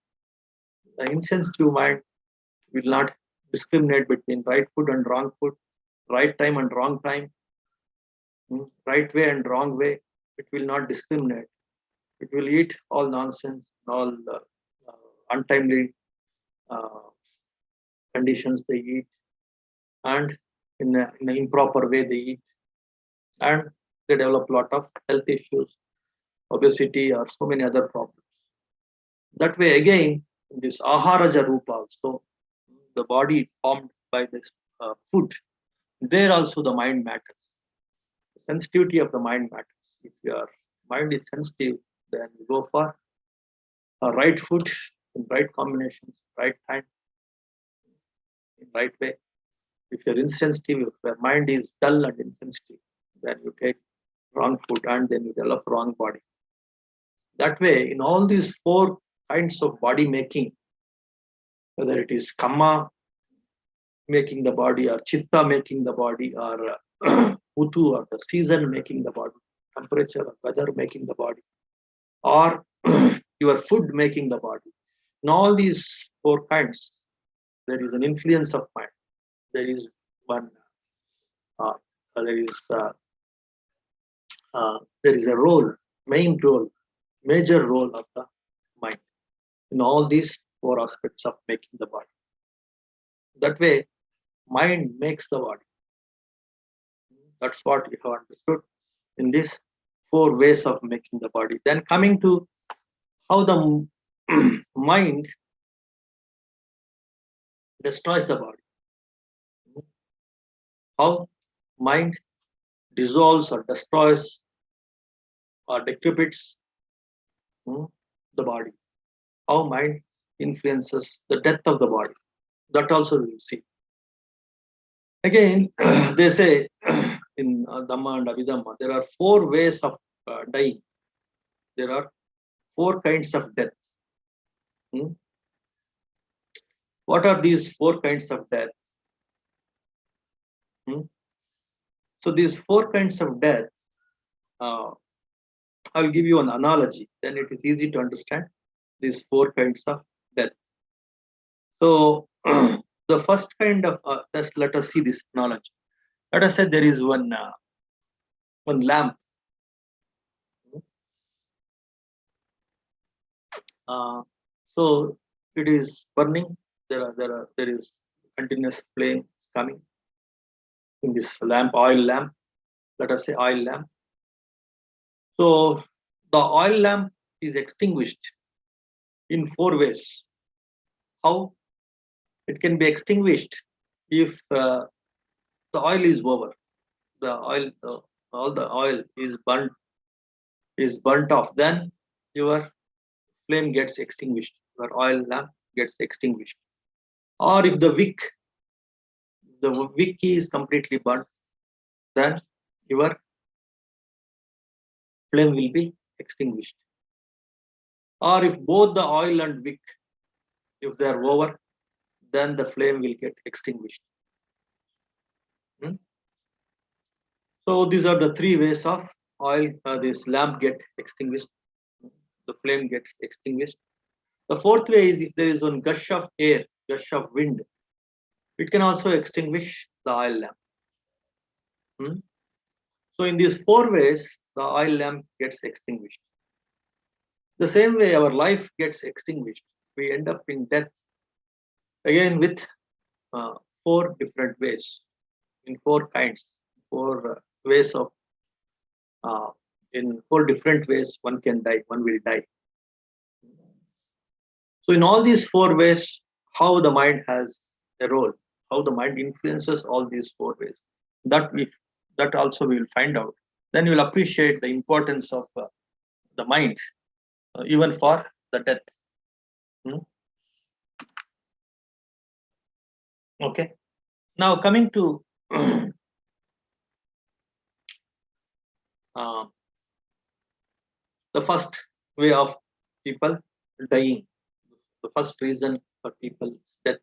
The insensitive mind will not discriminate between right food and wrong food, right time and wrong time, right way and wrong way. It will not discriminate. It will eat all nonsense, all untimely uh, conditions they eat, and in an improper way they eat, and they develop a lot of health issues, obesity, or so many other problems. That way, again, in this aharaja rupa also, the body formed by this food, there also the mind matters. The sensitivity of the mind matters. If your mind is sensitive, then you go for right food, in right combinations, right time, in right way. If you're insensitive, if your mind is dull and insensitive, then you take wrong food and then you develop wrong body. That way, in all these four kinds of body making, whether it is Kamma making the body, or Chitta making the body, or Utu, or the season making the body, temperature or weather making the body, or your food making the body. In all these four kinds, there is an influence of mind. There is one, uh, there is there is a role, main role, major role of the mind in all these four aspects of making the body. That way, mind makes the body. That's what you have understood in these four ways of making the body. Then coming to how the mind destroys the body. How mind dissolves or destroys or decapitates the body. How mind influences the death of the body. That also we will see. Again, they say in Dhamma and Abhidhamma, there are four ways of dying. There are four kinds of death. What are these four kinds of death? So these four kinds of death, I will give you an analogy. Then it is easy to understand these four kinds of death. So the first kind of, let us see this analogy. Let us say there is one lamp. So it is burning. There is continuous flame coming in this lamp, oil lamp. Let us say oil lamp. So the oil lamp is extinguished in four ways. How it can be extinguished? If the oil is over, the oil, all the oil is burnt off, then your flame gets extinguished, your oil lamp gets extinguished. Or if the wick is completely burnt, then your flame will be extinguished. Or if both the oil and wick, if they are over, then the flame will get extinguished. So these are the three ways of oil, this lamp get extinguished, the flame gets extinguished. The fourth way is if there is one gush of air, gush of wind, it can also extinguish the oil lamp. So in these four ways, the oil lamp gets extinguished. The same way our life gets extinguished. We end up in death again with four different ways, in four kinds, four ways of, in four different ways one can die, one will die. So in all these four ways, how the mind has a role, how the mind influences all these four ways, that also we will find out. Then you will appreciate the importance of the mind, even for the death. Okay. Now coming to the first way of people dying, the first reason for people's death,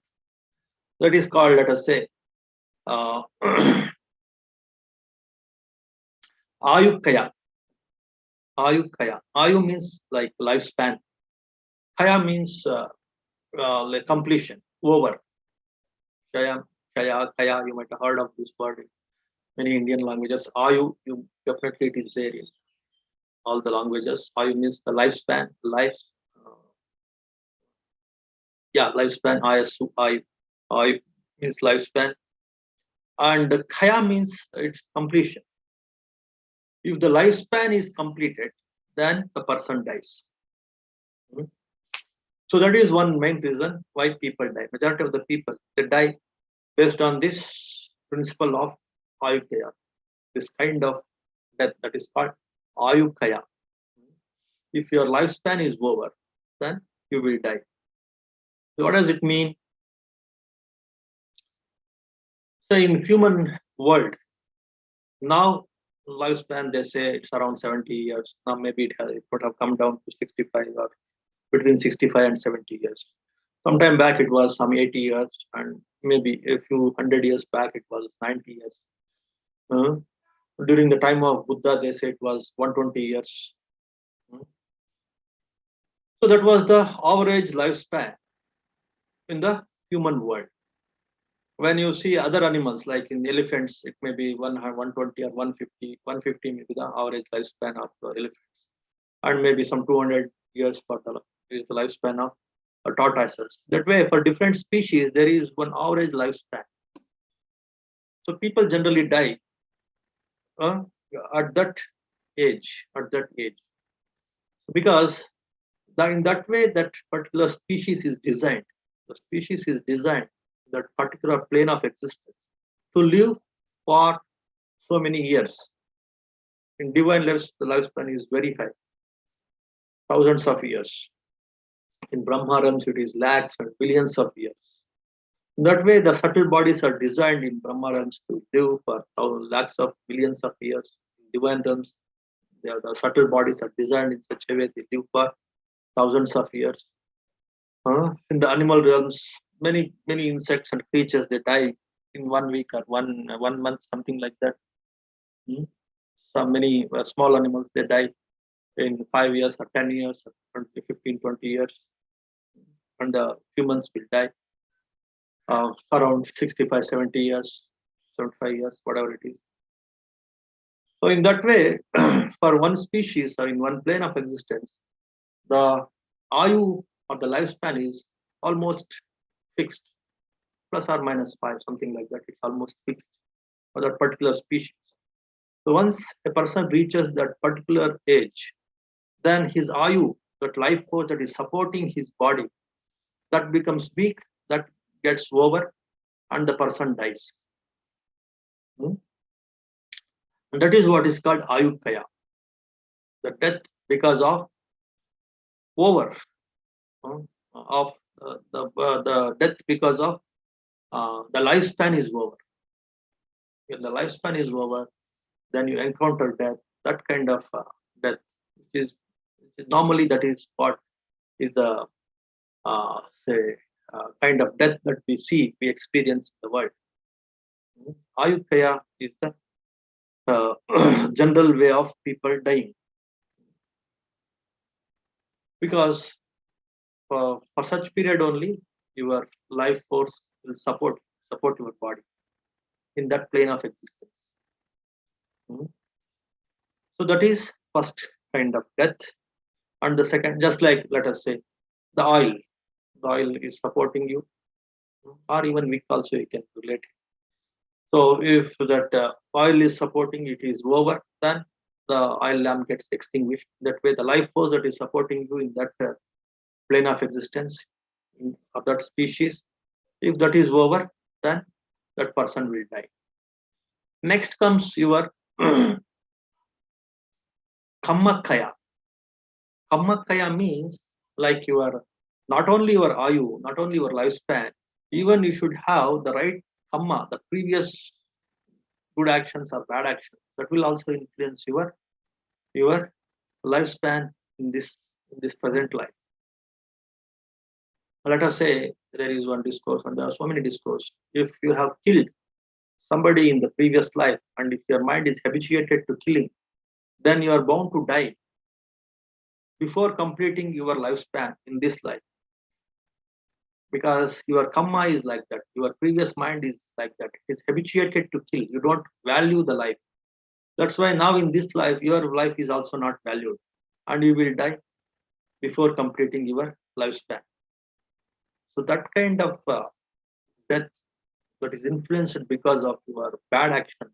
that is called, let us say, ayukaya. Ayukaya. Ayu means like lifespan. Kaya means like completion, over. Kaya, kaya, you might have heard of this word in many Indian languages. Ayu, you definitely it is there in all the languages. Ayu means the lifespan, life. Lifespan. Ayu means lifespan. And kaya means its completion. If the lifespan is completed, then the person dies. Hmm. So that is one main reason why people die. Majority of the people, they die based on this principle of ayukaya, this kind of death that is called ayukaya. If your lifespan is over, then you will die. So what does it mean? So in human world, now lifespan they say it's around 70 years. Now maybe it would have come down to 65 or between 65 and 70 years. Sometime back it was some 80 years, and maybe a few hundred years back it was 90 years. Uh, During the time of Buddha, they say it was 120 years. Uh, So that was the average lifespan in the human world. When you see other animals, like in elephants, it may be 120 or 150. 150 may be the average lifespan of the elephants, and maybe some 200 years for the lifespan of tortoises. That way, for different species, there is one average lifespan. So people generally die uh, at that age, because in that way, that particular species is designed. The species is designed that particular plane of existence to live for so many years. In divine lives, the lifespan is very high, thousands of years. In Brahma realms, it is lakhs and billions of years. In that way, the subtle bodies are designed in Brahma realms to live for thousands, lakhs of billions of years. In divine realms, the subtle bodies are designed in such a way they live for thousands of years. In the animal realms, many insects and creatures they die in 1 week or one month, something like that. Hmm. So many small animals they die in 5 years or 10 years or 20, 15, 20 years, and the humans will die around 65, 70 years, 75 years, whatever it is. So in that way, for one species or in one plane of existence, the ayu or the lifespan is almost fixed, plus or minus 5, something like that. It's almost fixed for that particular species. So once a person reaches that particular age, then his ayu, that life force that is supporting his body, that becomes weak, that gets over, and the person dies. Hmm? And that is what is called ayukaya, the death because of over, uh, of the death because of the lifespan is over. When the lifespan is over, then you encounter death, that kind of death, which is normally that is what is the say kind of death that we experience in the world. Ayukaya is the general way of people dying, because for such period only your life force will support your body in that plane of existence. Mhm. So that is first kind of death, and the second, just like let us say the oil is supporting you, or even wick also you can relate. So if that oil is supporting, it is over, then the oil lamp gets extinguished. That way, the life force that is supporting you in that plane of existence of that species, if that is over, then that person will die. Next comes your Kammakaya. Kammakaya means like your not only your ayu, not only your lifespan, even you should have the right Kamma, the previous good actions or bad actions. That will also influence your lifespan in this present life. Let us say there is one discourse, and there are so many discourses. If you have killed somebody in the previous life, and if your mind is habituated to killing, then you are bound to die before completing your lifespan in this life, because your Kamma is like that. Your previous mind is like that. It's habituated to kill. You don't value the life. That's why now in this life, your life is also not valued, and you will die before completing your lifespan. So that kind of death that is influenced because of your bad actions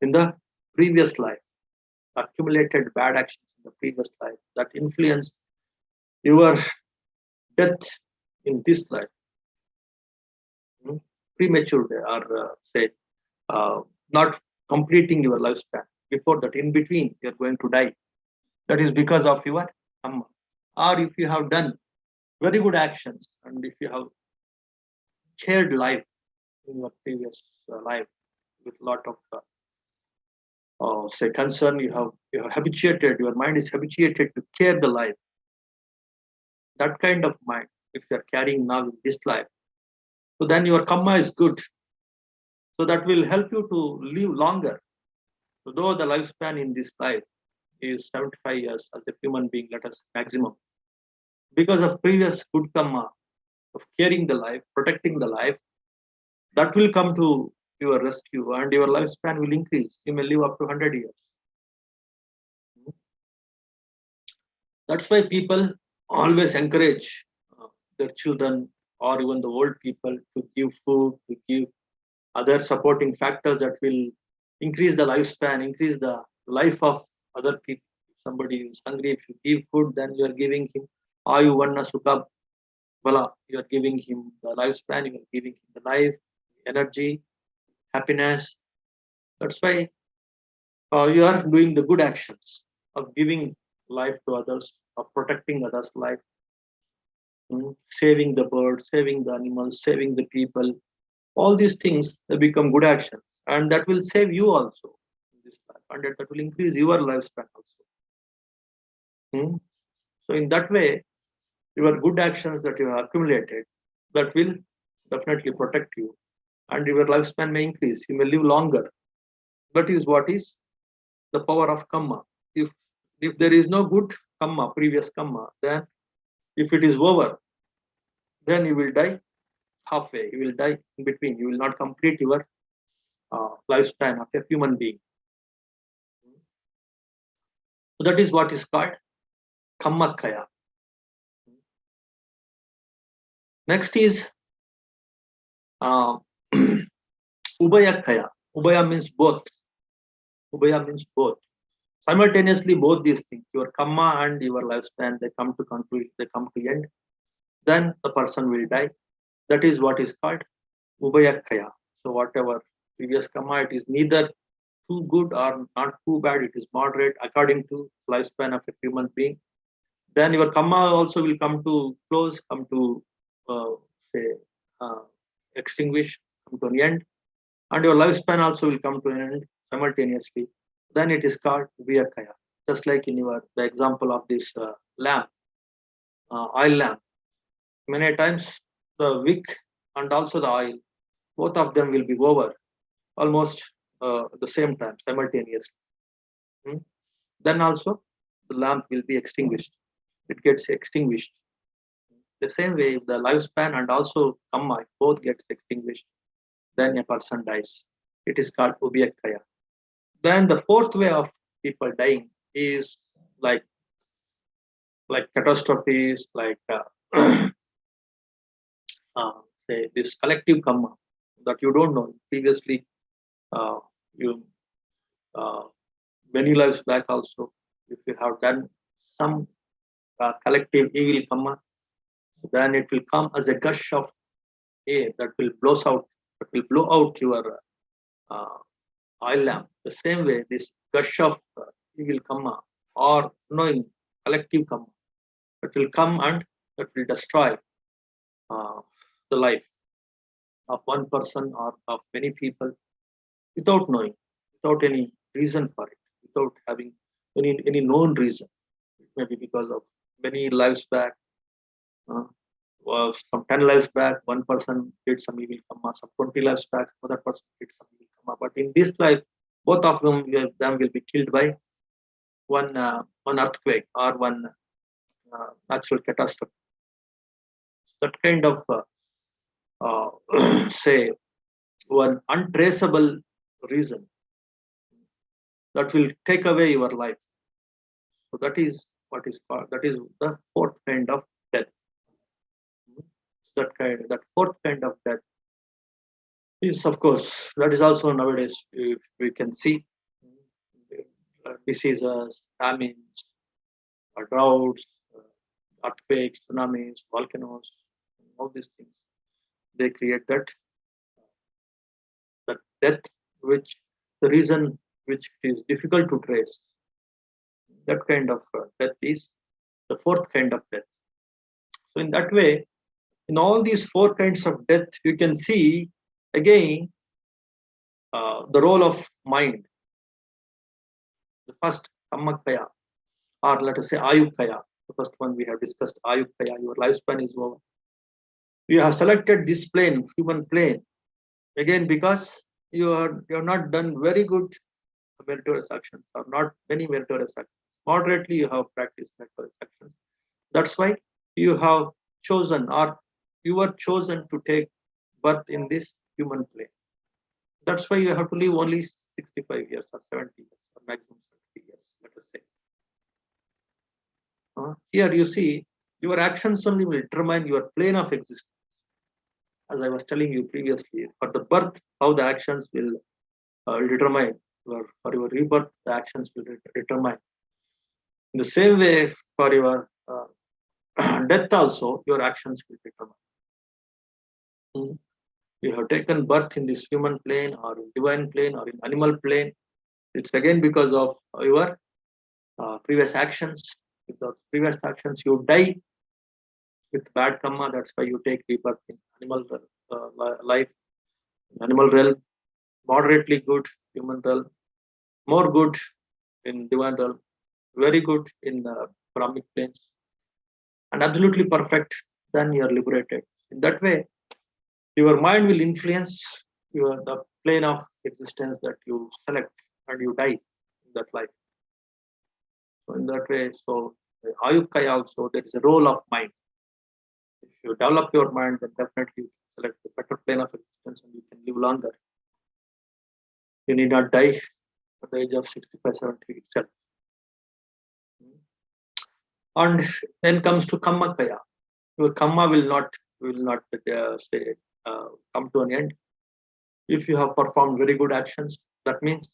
in the previous life, accumulated bad actions in the previous life that influence your death in this life, hmm, premature or say not completing your lifespan. Before that, in between, you're going to die. That is because of your karma. Or if you have done very good actions and if you have shared life in your previous life with a lot of say concern, you have habituated, your mind is habituated to care the life. That kind of mind, if you are carrying now in this life, so then your karma is good. So that will help you to live longer. So though the lifespan in this life is 75 years as a human being, let us maximum, because of previous good karma of caring the life, protecting the life, that will come to your rescue and your lifespan will increase. You may live up to 100 years. That's why people always encourage their children or even the old people to give food, to give other supporting factors that will increase the lifespan, increase the life of other people. If somebody is hungry, if you give food, then you are giving him ayu vanna sukha bala. You are giving him the lifespan, you are giving him the life, energy, happiness. That's why you are doing the good actions of giving life to others, of protecting others' life, saving the birds, saving the animals, saving the people. All these things they become good actions, and that will save you also in this life, and that will increase your lifespan also. So in that way, your good actions that you have accumulated, that will definitely protect you, and your lifespan may increase. You may live longer. That is what is the power of kamma. If if there is no good kamma, previous kamma, then if it is over, then you will die halfway. You will die in between. You will not complete your lifespan of a human being. So that is what is called kammakaya. Next is uh, ubhayakaya. Ubhaya means both. Ubhaya means both. Simultaneously, both these things, your kamma and your lifespan, they come to conclusion, they come to end. Then the person will die. That is what is called ubhayakaya. So whatever previous kamma, it is neither too good or not too bad. It is moderate according to lifespan of a human being. Then your kamma also will come to close, come to say uh, extinguish, come to an end, and your lifespan also will come to an end simultaneously. Then it is called Vyakaya. Just like in your the example of this lamp, oil lamp. Many times the wick and also the oil, both of them will be over almost at the same time simultaneously. Hmm. Then also the lamp will be extinguished. It gets extinguished. The same way, if the lifespan and also kamma both gets extinguished, then a person dies. It is called Ubhyakaya. Then the fourth way of people dying is like catastrophes, like say this collective karma that you don't know. Previously, uh, you uh, many lives back also, if you have done some collective evil karma, then it will come as a gush of air that will blow out your uh, oil lamp. The same way, this gush of evil karma or knowing collective karma that will come and that will destroy uh, the life of one person or of many people without knowing, without any reason for it, without having any known reason. It may be because of many lives back, uh, or some 10 lives back, one person did some evil karma, some 20 lives back, another person did some evil karma. But in this life, both of them will be killed by one earthquake or one natural catastrophe. That kind of say one untraceable reason that will take away your life. So that is what is called, that is the fourth kind of death. That fourth kind of death Yes, of course. That is also nowadays if we can see diseases, famines, droughts, earthquakes, tsunamis, volcanoes, all these things. They create that death, which the reason which is difficult to trace. That kind of death is the fourth kind of death. So in that way, in all these four kinds of death, you can see again the role of mind. The first Kammakaya, or let us say Ayukaya. The first one we have discussed, Ayukaya, your lifespan is over. You have selected this plane, human plane, again because you have not done very good meritorious actions, or not many meritorious actions. Moderately, you have practiced meritorious actions. That's why you have chosen, or you were chosen to take birth in this human plane. That's why you have to live only 65 years or 70 years or maximum 70 years, let us say. Here you see your actions only will determine your plane of existence. As I was telling you previously, for the birth, how the actions will determine, or for your rebirth, the actions will determine. In the same way, for your death also, your actions will determine. You have taken birth in this human plane or in divine plane or in animal plane. It's again because of your previous actions. With the previous actions, you die with bad karma. That's why you take rebirth in animal life, animal realm, moderately good human realm, more good in divine realm, very good in the Brahmic planes, and absolutely perfect. Then you are liberated. In that way, your mind will influence your the plane of existence that you select, and you die in that life. So in that way, so Ayukaya also there is a role of mind. If you develop your mind, then definitely you can select the better plane of existence and you can live longer. You need not die at the age of 65, 70 itself. And then comes to Kammakaya. Your Kamma will not say come to an end. If you have performed very good actions, that means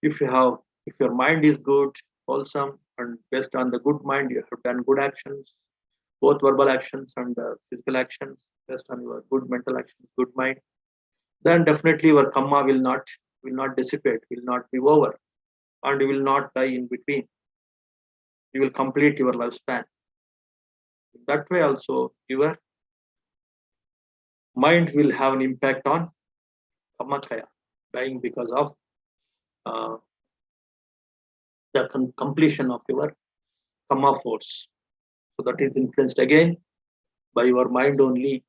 if your mind is good, wholesome, and based on the good mind, you have done good actions, both verbal actions and physical actions, based on your good mental actions, good mind, then definitely your Kamma will not dissipate, will not be over, and you will not die in between. You will complete your lifespan. That way also your mind will have an impact on Kammakaya, dying because of uh, the completion of your Kamma force. So that is influenced again by your mind only.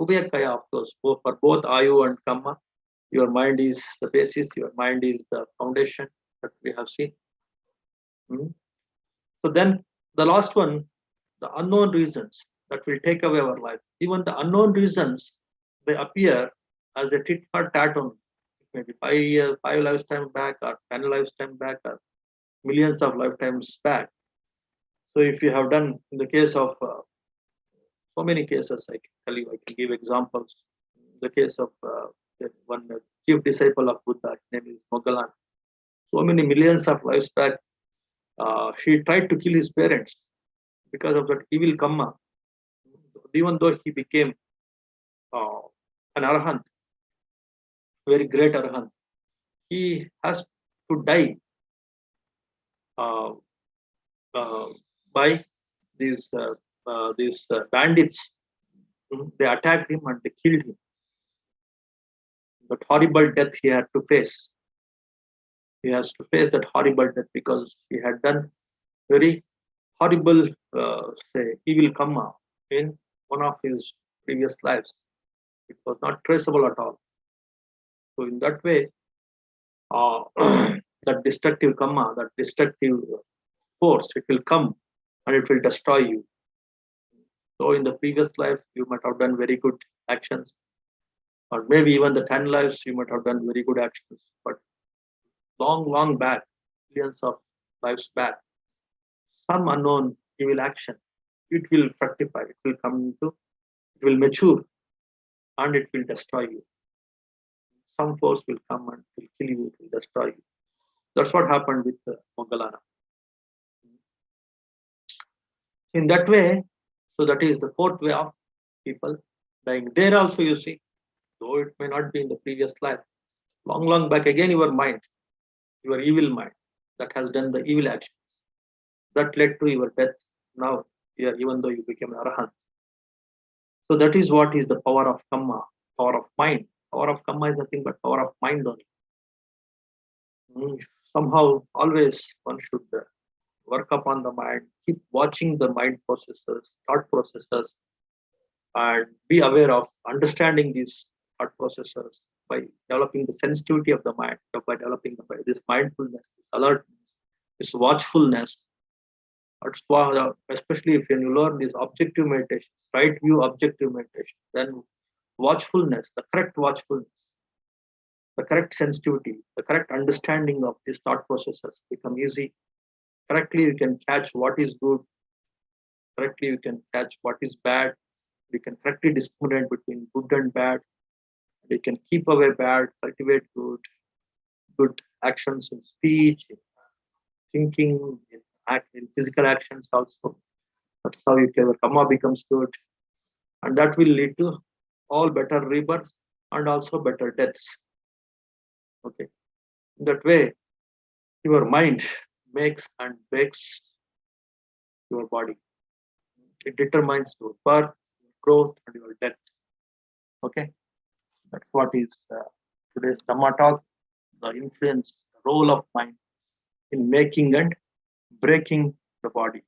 Ubhayakaya, of course, for both Ayu and Kamma, your mind is the basis, your mind is the foundation that we have seen. So then the last one, the unknown reasons that will take away our life. Even the unknown reasons, they appear as a tit for tat only. Maybe 5 years, 5 lifetime back, or 10 lifetime back, or millions of lifetimes back. So if you have done, in the case of so many cases, I can tell you, I can give examples. The case of one chief disciple of Buddha, his name is Mogalan. So many millions of lives back, he tried to kill his parents because of that evil Kamma. Even though he became uh, an arahant, very great arahant, he has to die uh, uh, by these bandits. They attacked him and they killed him. That horrible death he had to face. He has to face that horrible death because he had done very horrible, say, evil karma in one of his previous lives. It was not traceable at all. So in that way, uh, that destructive karma, that destructive force, it will come and it will destroy you. So in the previous life, you might have done very good actions, or maybe even the 10 lives, you might have done very good actions. But long, long back, millions of lives back, some unknown evil action, it will fructify, it will come into, it will mature and it will destroy you. Some force will come and will kill you, it will destroy you. That's what happened with Moggallana. In that way, so that is the fourth way of people dying. There also you see, though it may not be in the previous life, long back again your mind, your evil mind that has done the evil actions that led to your death. Now, here, even though you became an arahant. So that is what is the power of Kamma, power of mind. Power of Kamma is nothing but power of mind only. Somehow, always one should work upon the mind, keep watching the mind processes, thought processes, and be aware of understanding these thought processes by developing the sensitivity of the mind, by developing this mindfulness, this alertness, this watchfulness. Especially if you learn this objective meditation, right view objective meditation, then watchfulness, the correct watchfulness, the correct sensitivity, the correct understanding of these thought processes become easy. Correctly, you can catch what is good. Correctly, you can catch what is bad. You can correctly discriminate between good and bad. You can keep away bad, cultivate good actions in speech, in thinking, in physical actions also. That's how your karma becomes good. And that will lead to all better rebirths and also better deaths. Okay. In that way, your mind makes and breaks your body. It determines your birth, your growth, and your death. Okay. That's what is today's Dhamma talk. The influence, the role of mind in making and breaking the body.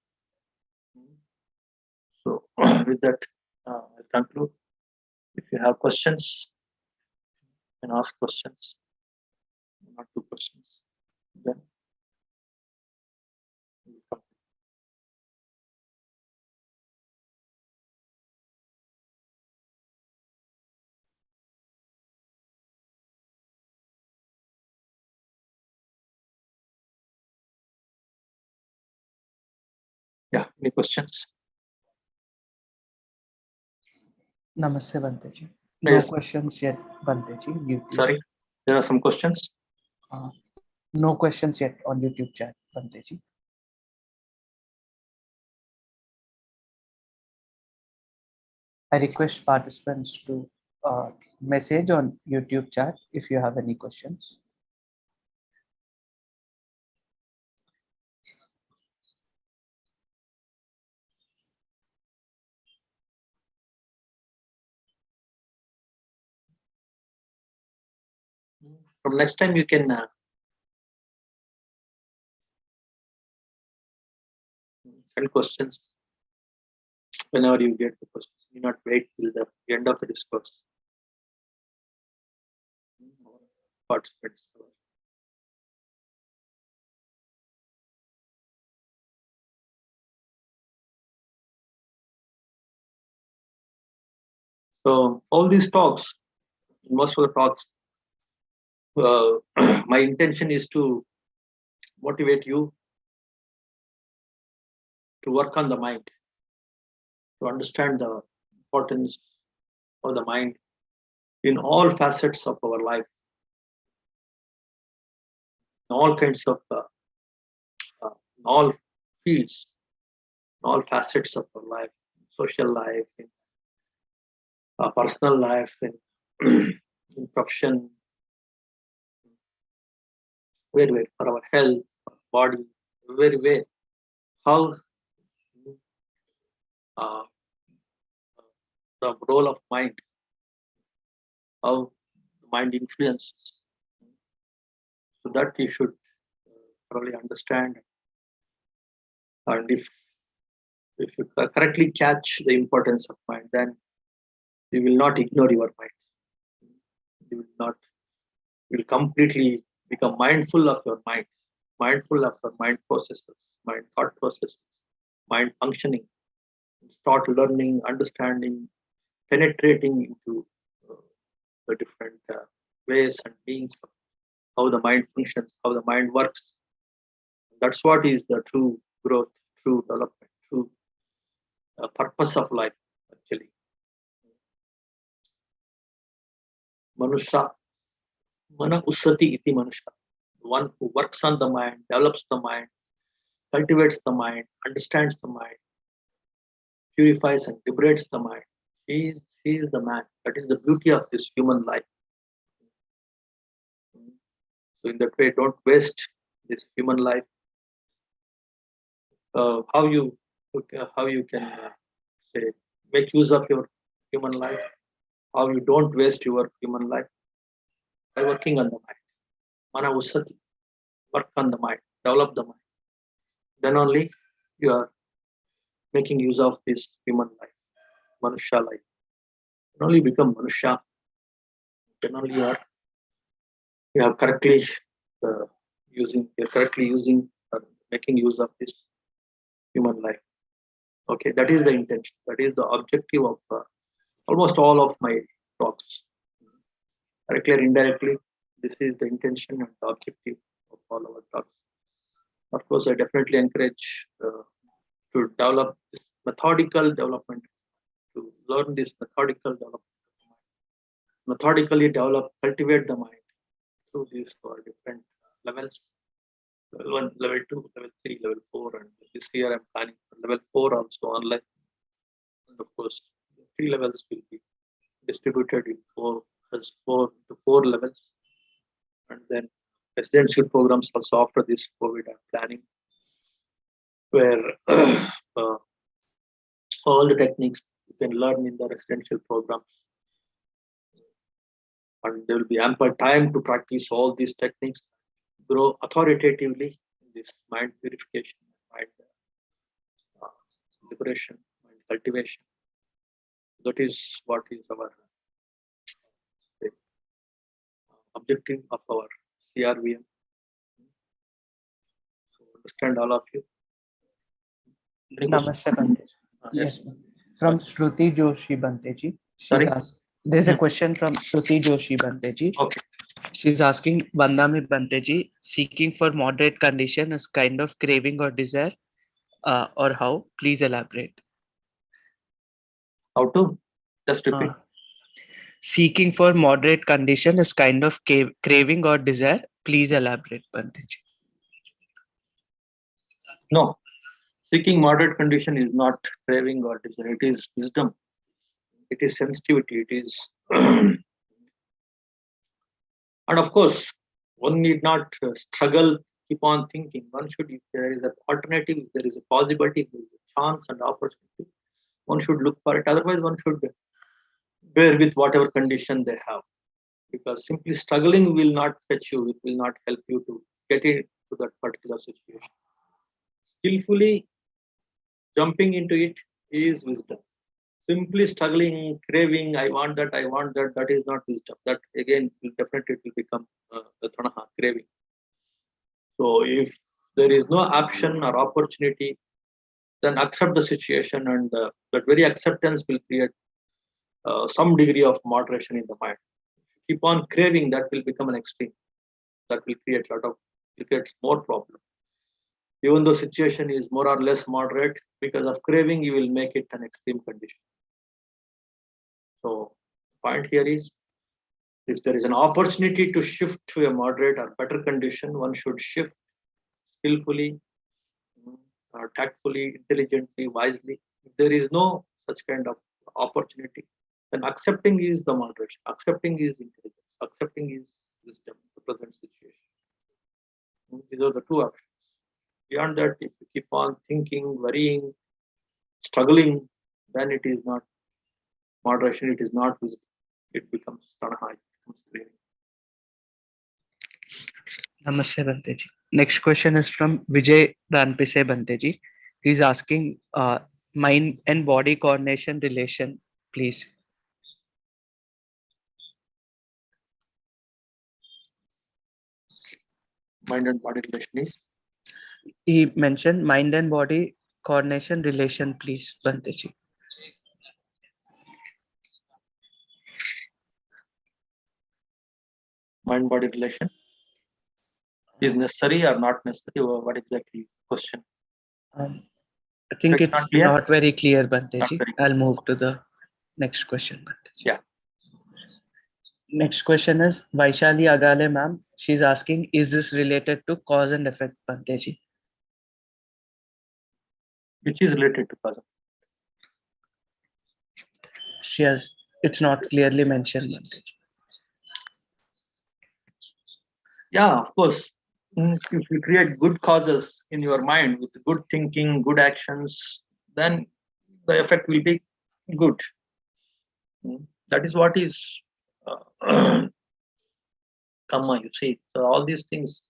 So, with that, I'll conclude. If you have questions, you can ask questions. Not two questions. Then yeah, any questions? Namaste, Banteji. No Yes. questions yet, Banteji. Sorry, there are some questions. No questions yet on YouTube chat, Banteji. I request participants to message on YouTube chat if you have any questions. From next time, you can send questions whenever you get the questions. Do not wait till the end of the discourse. Participants. So all these talks, most of the talks, my intention is to motivate you to work on the mind, to understand the importance of the mind in all facets of our life, in all kinds of, in all fields, in all facets of our life, social life, in personal life, in profession, very for our health, our body, very how the role of mind, how the mind influences, so that you should thoroughly understand. And if you correctly catch the importance of mind, then you will not ignore your mind. You will completely become mindful of your mind, mindful of your mind processes, mind thought processes, mind functioning. Start learning, understanding, penetrating into the different ways and means of how the mind functions, how the mind works. That's what is the true growth, true development, true purpose of life, actually. Manusha, mana usati iti manusha. One who works on the mind, develops the mind, cultivates the mind, understands the mind, purifies and liberates the mind. He is the man. That is the beauty of this human life. So in that way, don't waste this human life. How you can say make use of your human life? How you don't waste your human life? By working on the mind. Mana usati. Work on the mind. Develop the mind. Then only you are making use of this human life, Manusha life. Then only become Manusha. Then only you have correctly using making use of this human life. Okay, that is the intention. That is the objective of almost all of my talks. Directly or indirectly, this is the intention and the objective of all our talks. Of course, I definitely encourage to develop this methodical development, to learn this methodical development, methodically develop, cultivate the mind through these different levels. Level 1, level 2, level 3, level 4, and this year I'm planning for level 4 also online. And of course, the 3 levels will be distributed in four levels, and then residential programs also after this COVID I'm planning, where all the techniques you can learn in the residential programs, and there will be ample time to practice all these techniques, grow authoritatively in this mind purification, mind liberation, mind cultivation. That is what is our objective of our CRVM. So understand all of you. Namaste, Banteji. Yes, ma'am. From Shruti Joshi Banteji. Sorry? There's a question from Shruti Joshi Banteji. Okay. She's asking, Vandami Banteji, seeking for moderate condition is kind of craving or desire, or how? Please elaborate. How to? Just repeat. Seeking for moderate condition is kind of craving or desire. Please elaborate, Banteji. No. Seeking moderate condition is not craving or desire. It is wisdom. It is sensitivity. It is and of course, one need not struggle, keep on thinking. One should, if there is an alternative, if there is a possibility, if there is a chance and opportunity, one should look for it. Otherwise, one should bear with whatever condition they have. Because simply struggling will not fetch you, it will not help you to get into that particular situation. Skillfully jumping into it is wisdom. Simply struggling, craving, I want that, that is not wisdom. That again will definitely will become the tanaha, craving. So if there is no option or opportunity, then accept the situation, and that very acceptance will create some degree of moderation in the mind. Keep on craving, that will become an extreme. That will create more problems. Even though situation is more or less moderate, because of craving, you will make it an extreme condition. So, point here is, if there is an opportunity to shift to a moderate or better condition, one should shift skillfully, tactfully, intelligently, wisely. If there is no such kind of opportunity, then accepting is the moderation. Accepting is intelligence. Accepting is wisdom, the present situation. These are the two options. Beyond that, if you keep on thinking, worrying, struggling, then it is not moderation, it is not wisdom. It becomes tanaha, it becomes craving. Namaste, Banteji. Next question is from Vijay Ranpise Banteji. He's asking mind and body coordination relation, please. Mind and body relation is? He mentioned mind and body coordination relation, please, Banteji. Mind body relation is necessary or not necessary? Or what exactly is the question? I think it's not very clear, Banteji. I'll move to the next question, Banteji. Yeah. Next question is Vaishali Agale ma'am. She's asking, is this related to cause and effect, Banteji? Which is related to cause. It's not clearly mentioned, Banteji. Yeah, of course. If you create good causes in your mind with good thinking, good actions, then the effect will be good. That is what is Kamma, you see. So all these things.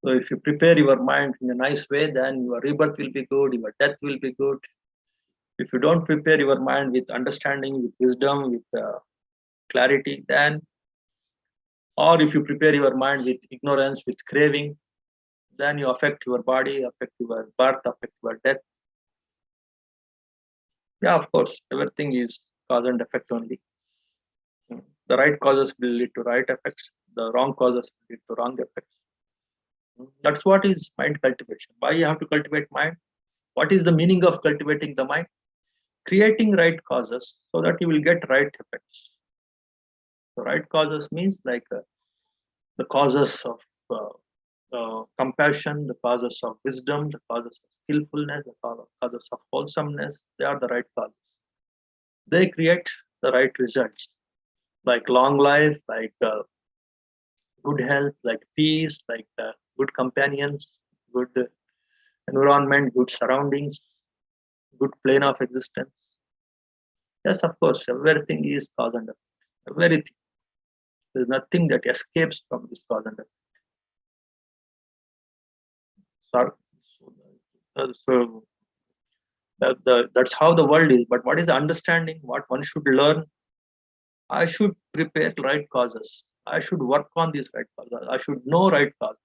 So if you prepare your mind in a nice way, then your rebirth will be good, your death will be good. If you don't prepare your mind with understanding, with wisdom, with clarity, then, or if you prepare your mind with ignorance, with craving, then you affect your body, affect your birth, affect your death. Yeah, of course, everything is cause and effect only. The right causes will lead to right effects, the wrong causes will lead to wrong effects. That's what is mind cultivation. Why you have to cultivate mind? What is the meaning of cultivating the mind? Creating right causes so that you will get right effects. The right causes means like the causes of compassion, the causes of wisdom, the causes of skillfulness, the causes of wholesomeness. They are the right causes. They create the right results, like long life, like good health, like peace, like good companions, good environment, good surroundings, good plane of existence. Yes, of course, everything is cause and effect. Everything. There's nothing that escapes from this cause and effect. So that's how the world is. But what is the understanding? What one should learn? I should prepare right causes. I should work on these right causes. I should know right causes.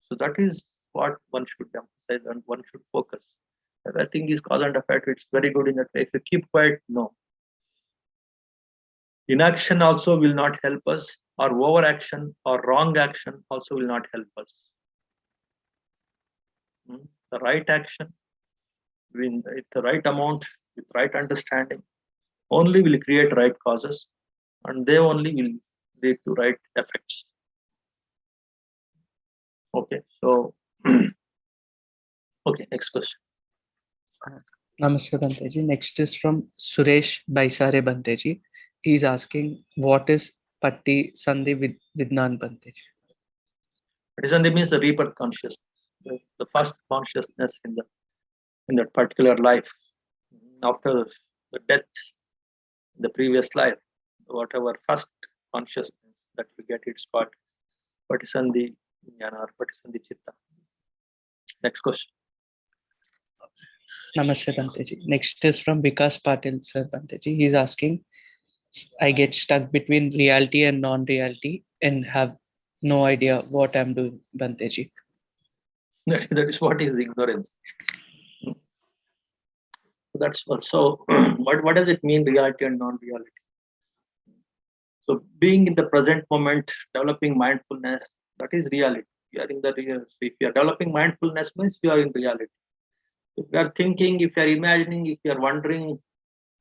So that is what one should emphasize and one should focus. Everything is cause and effect. It's very good in that way. If you keep quiet, no. Inaction also will not help us, or overaction or wrong action also will not help us. The right action, with the right amount, with right understanding, only will create right causes, and they only will lead to right effects. Okay, so okay, next question. Namaste, Banteji. Next is from Suresh Baisare Banteji. He's asking, what is Patti Sandhi Vidnan, Banteji? Patisandhi means the rebirth consciousness, the first consciousness in that particular life. After the death, the previous life, whatever first consciousness that you get, it's called Patisandhi Jnana or Patisandhi Chitta. Next question. Namaste, Banteji. Next is from Vikas Patil, sir, Banteji. He's asking, I get stuck between reality and non-reality and have no idea what I'm doing, Banteji. That is what is ignorance. That's also what does it mean, reality and non-reality? So being in the present moment, developing mindfulness, that is reality. You are in the real. So if you are developing mindfulness, means you are in reality. If you are thinking, if you are imagining, if you are wondering,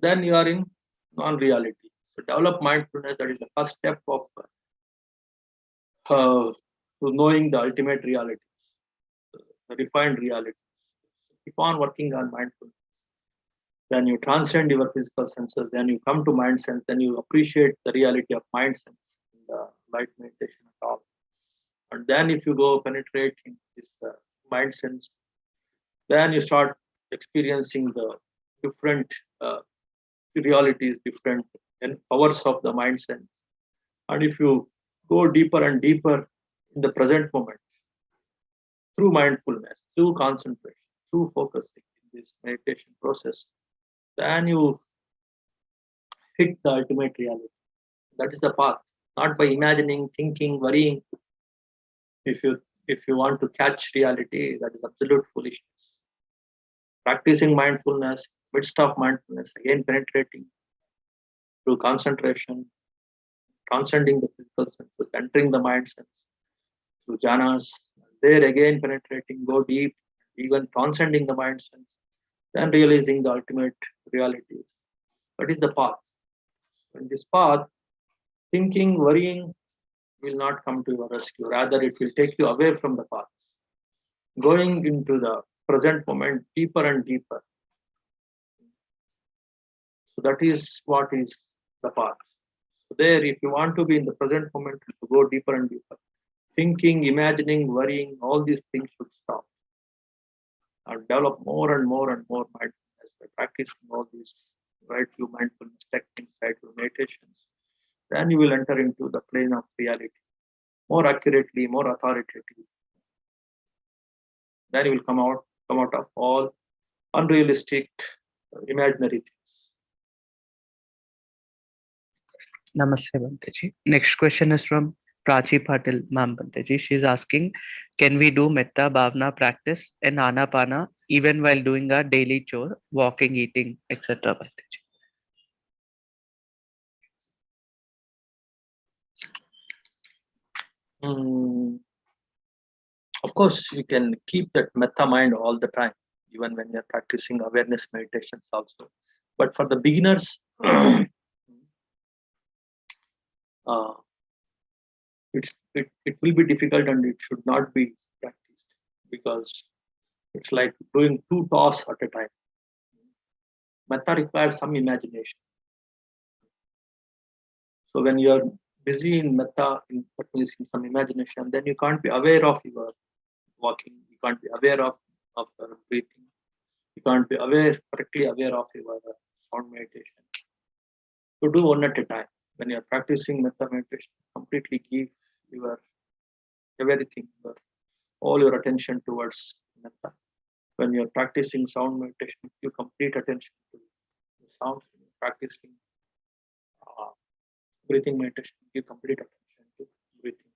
then you are in non-reality. So develop mindfulness. That is the first step of to knowing the ultimate reality, the refined reality. Keep on working on mindfulness. Then you transcend your physical senses. Then you come to mind sense. Then you appreciate the reality of mind sense in the light meditation at all. And then if you go penetrating this mind sense, then you start experiencing the different realities, different powers of the mind sense. And if you go deeper and deeper in the present moment, through mindfulness, through concentration, through focusing in this meditation process, then you hit the ultimate reality. That is the path, not by imagining, thinking, worrying. If you want to catch reality, that is absolute foolishness. Practicing mindfulness, midst of mindfulness, again penetrating through concentration, transcending the physical senses, entering the mind sense through jhanas, there again penetrating, go deep, even transcending the mind sense, then realizing the ultimate reality. That is the path. In this path, thinking, worrying will not come to your rescue. Rather, it will take you away from the path. Going into the present moment deeper and deeper. So that is what is the path. So there, if you want to be in the present moment, to go deeper and deeper. Thinking, imagining, worrying, all these things should stop. And develop more and more and more mindfulness by practicing all these right view mindfulness techniques, right view meditations. Then you will enter into the plane of reality more accurately, more authoritatively. Then you will come out of all unrealistic, imaginary things. Namaste, Banteji. Next question is from Prachi Patil, ma'am Banteji. She's asking, can we do Metta Bhavana practice and Anapana even while doing our daily chore, walking, eating, etc. Banteji? Of course, you can keep that metta mind all the time, even when you're practicing awareness meditations also. But for the beginners, it will be difficult and it should not be practiced because it's like doing two tasks at a time. Metta requires some imagination. So when you're busy in metta, that means in some imagination, then you can't be aware of your walking, you can't be aware of your breathing, you can't be correctly aware of your sound meditation. So do one at a time. When you're practicing metta meditation, completely give your everything, all your attention towards metta. When you're practicing sound meditation, give complete attention to the sound. When you're practicing breathing meditation, give complete attention to breathing.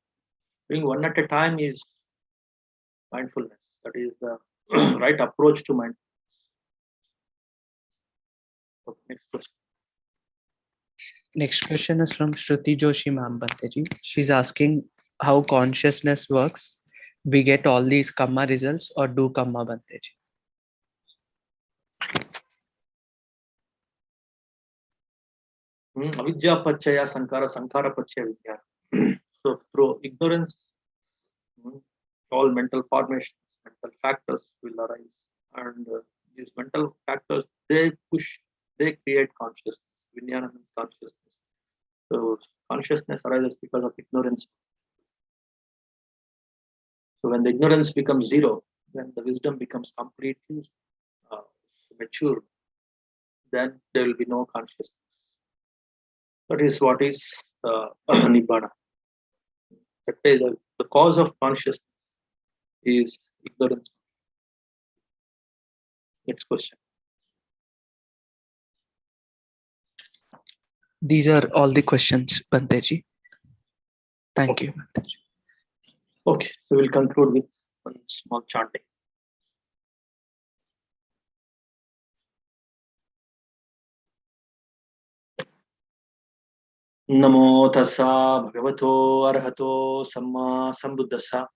Doing one at a time is mindfulness. That is the right approach to mindfulness. Okay, next question. Next question is from Shruti Joshi, ma'am Banteji. She's asking how consciousness works. We get all these Kamma results or do Kamma, Banteji? Avidya Pachaya Sankara, Sankara Pachaya Vidya. So through ignorance, all mental formations, mental factors will arise. And these mental factors, they create consciousness. Vijnana means consciousness. So consciousness arises because of ignorance. So when the ignorance becomes zero, when the wisdom becomes completely mature, then there will be no consciousness. That is what is Nibbana. The cause of consciousness is ignorance. Next question. These are all the questions, Banteji. Thank you, Banteji. Okay, so we'll conclude with one small chanting. Namo tassa bhagavato arhato samma sambuddhassa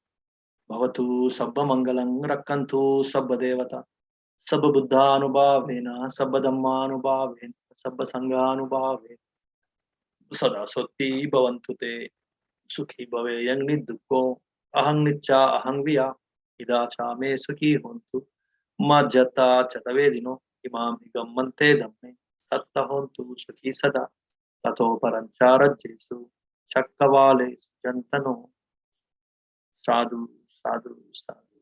bhavatu sabba mangalang rakkantu sabba devata sabba buddha anubhavena sabba dhamma anubhavena sabba sangha anubhavena sada sotti bhavantu te sukhi bhave yang niddukko ahang nicca ahang viya idacha me sukhi hontu majjata chatavedino imam higammante dhamme satta hontu sukhi sada tato parancharadjesu chakkavale jantano sadhu sadhu sadhu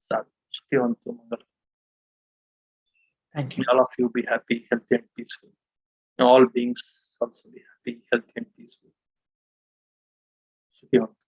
sadhu sukhi hontu mangal. Thank you. All of you be happy, healthy and peaceful. All beings also be happy, healthy and peaceful. Sukhi hontu.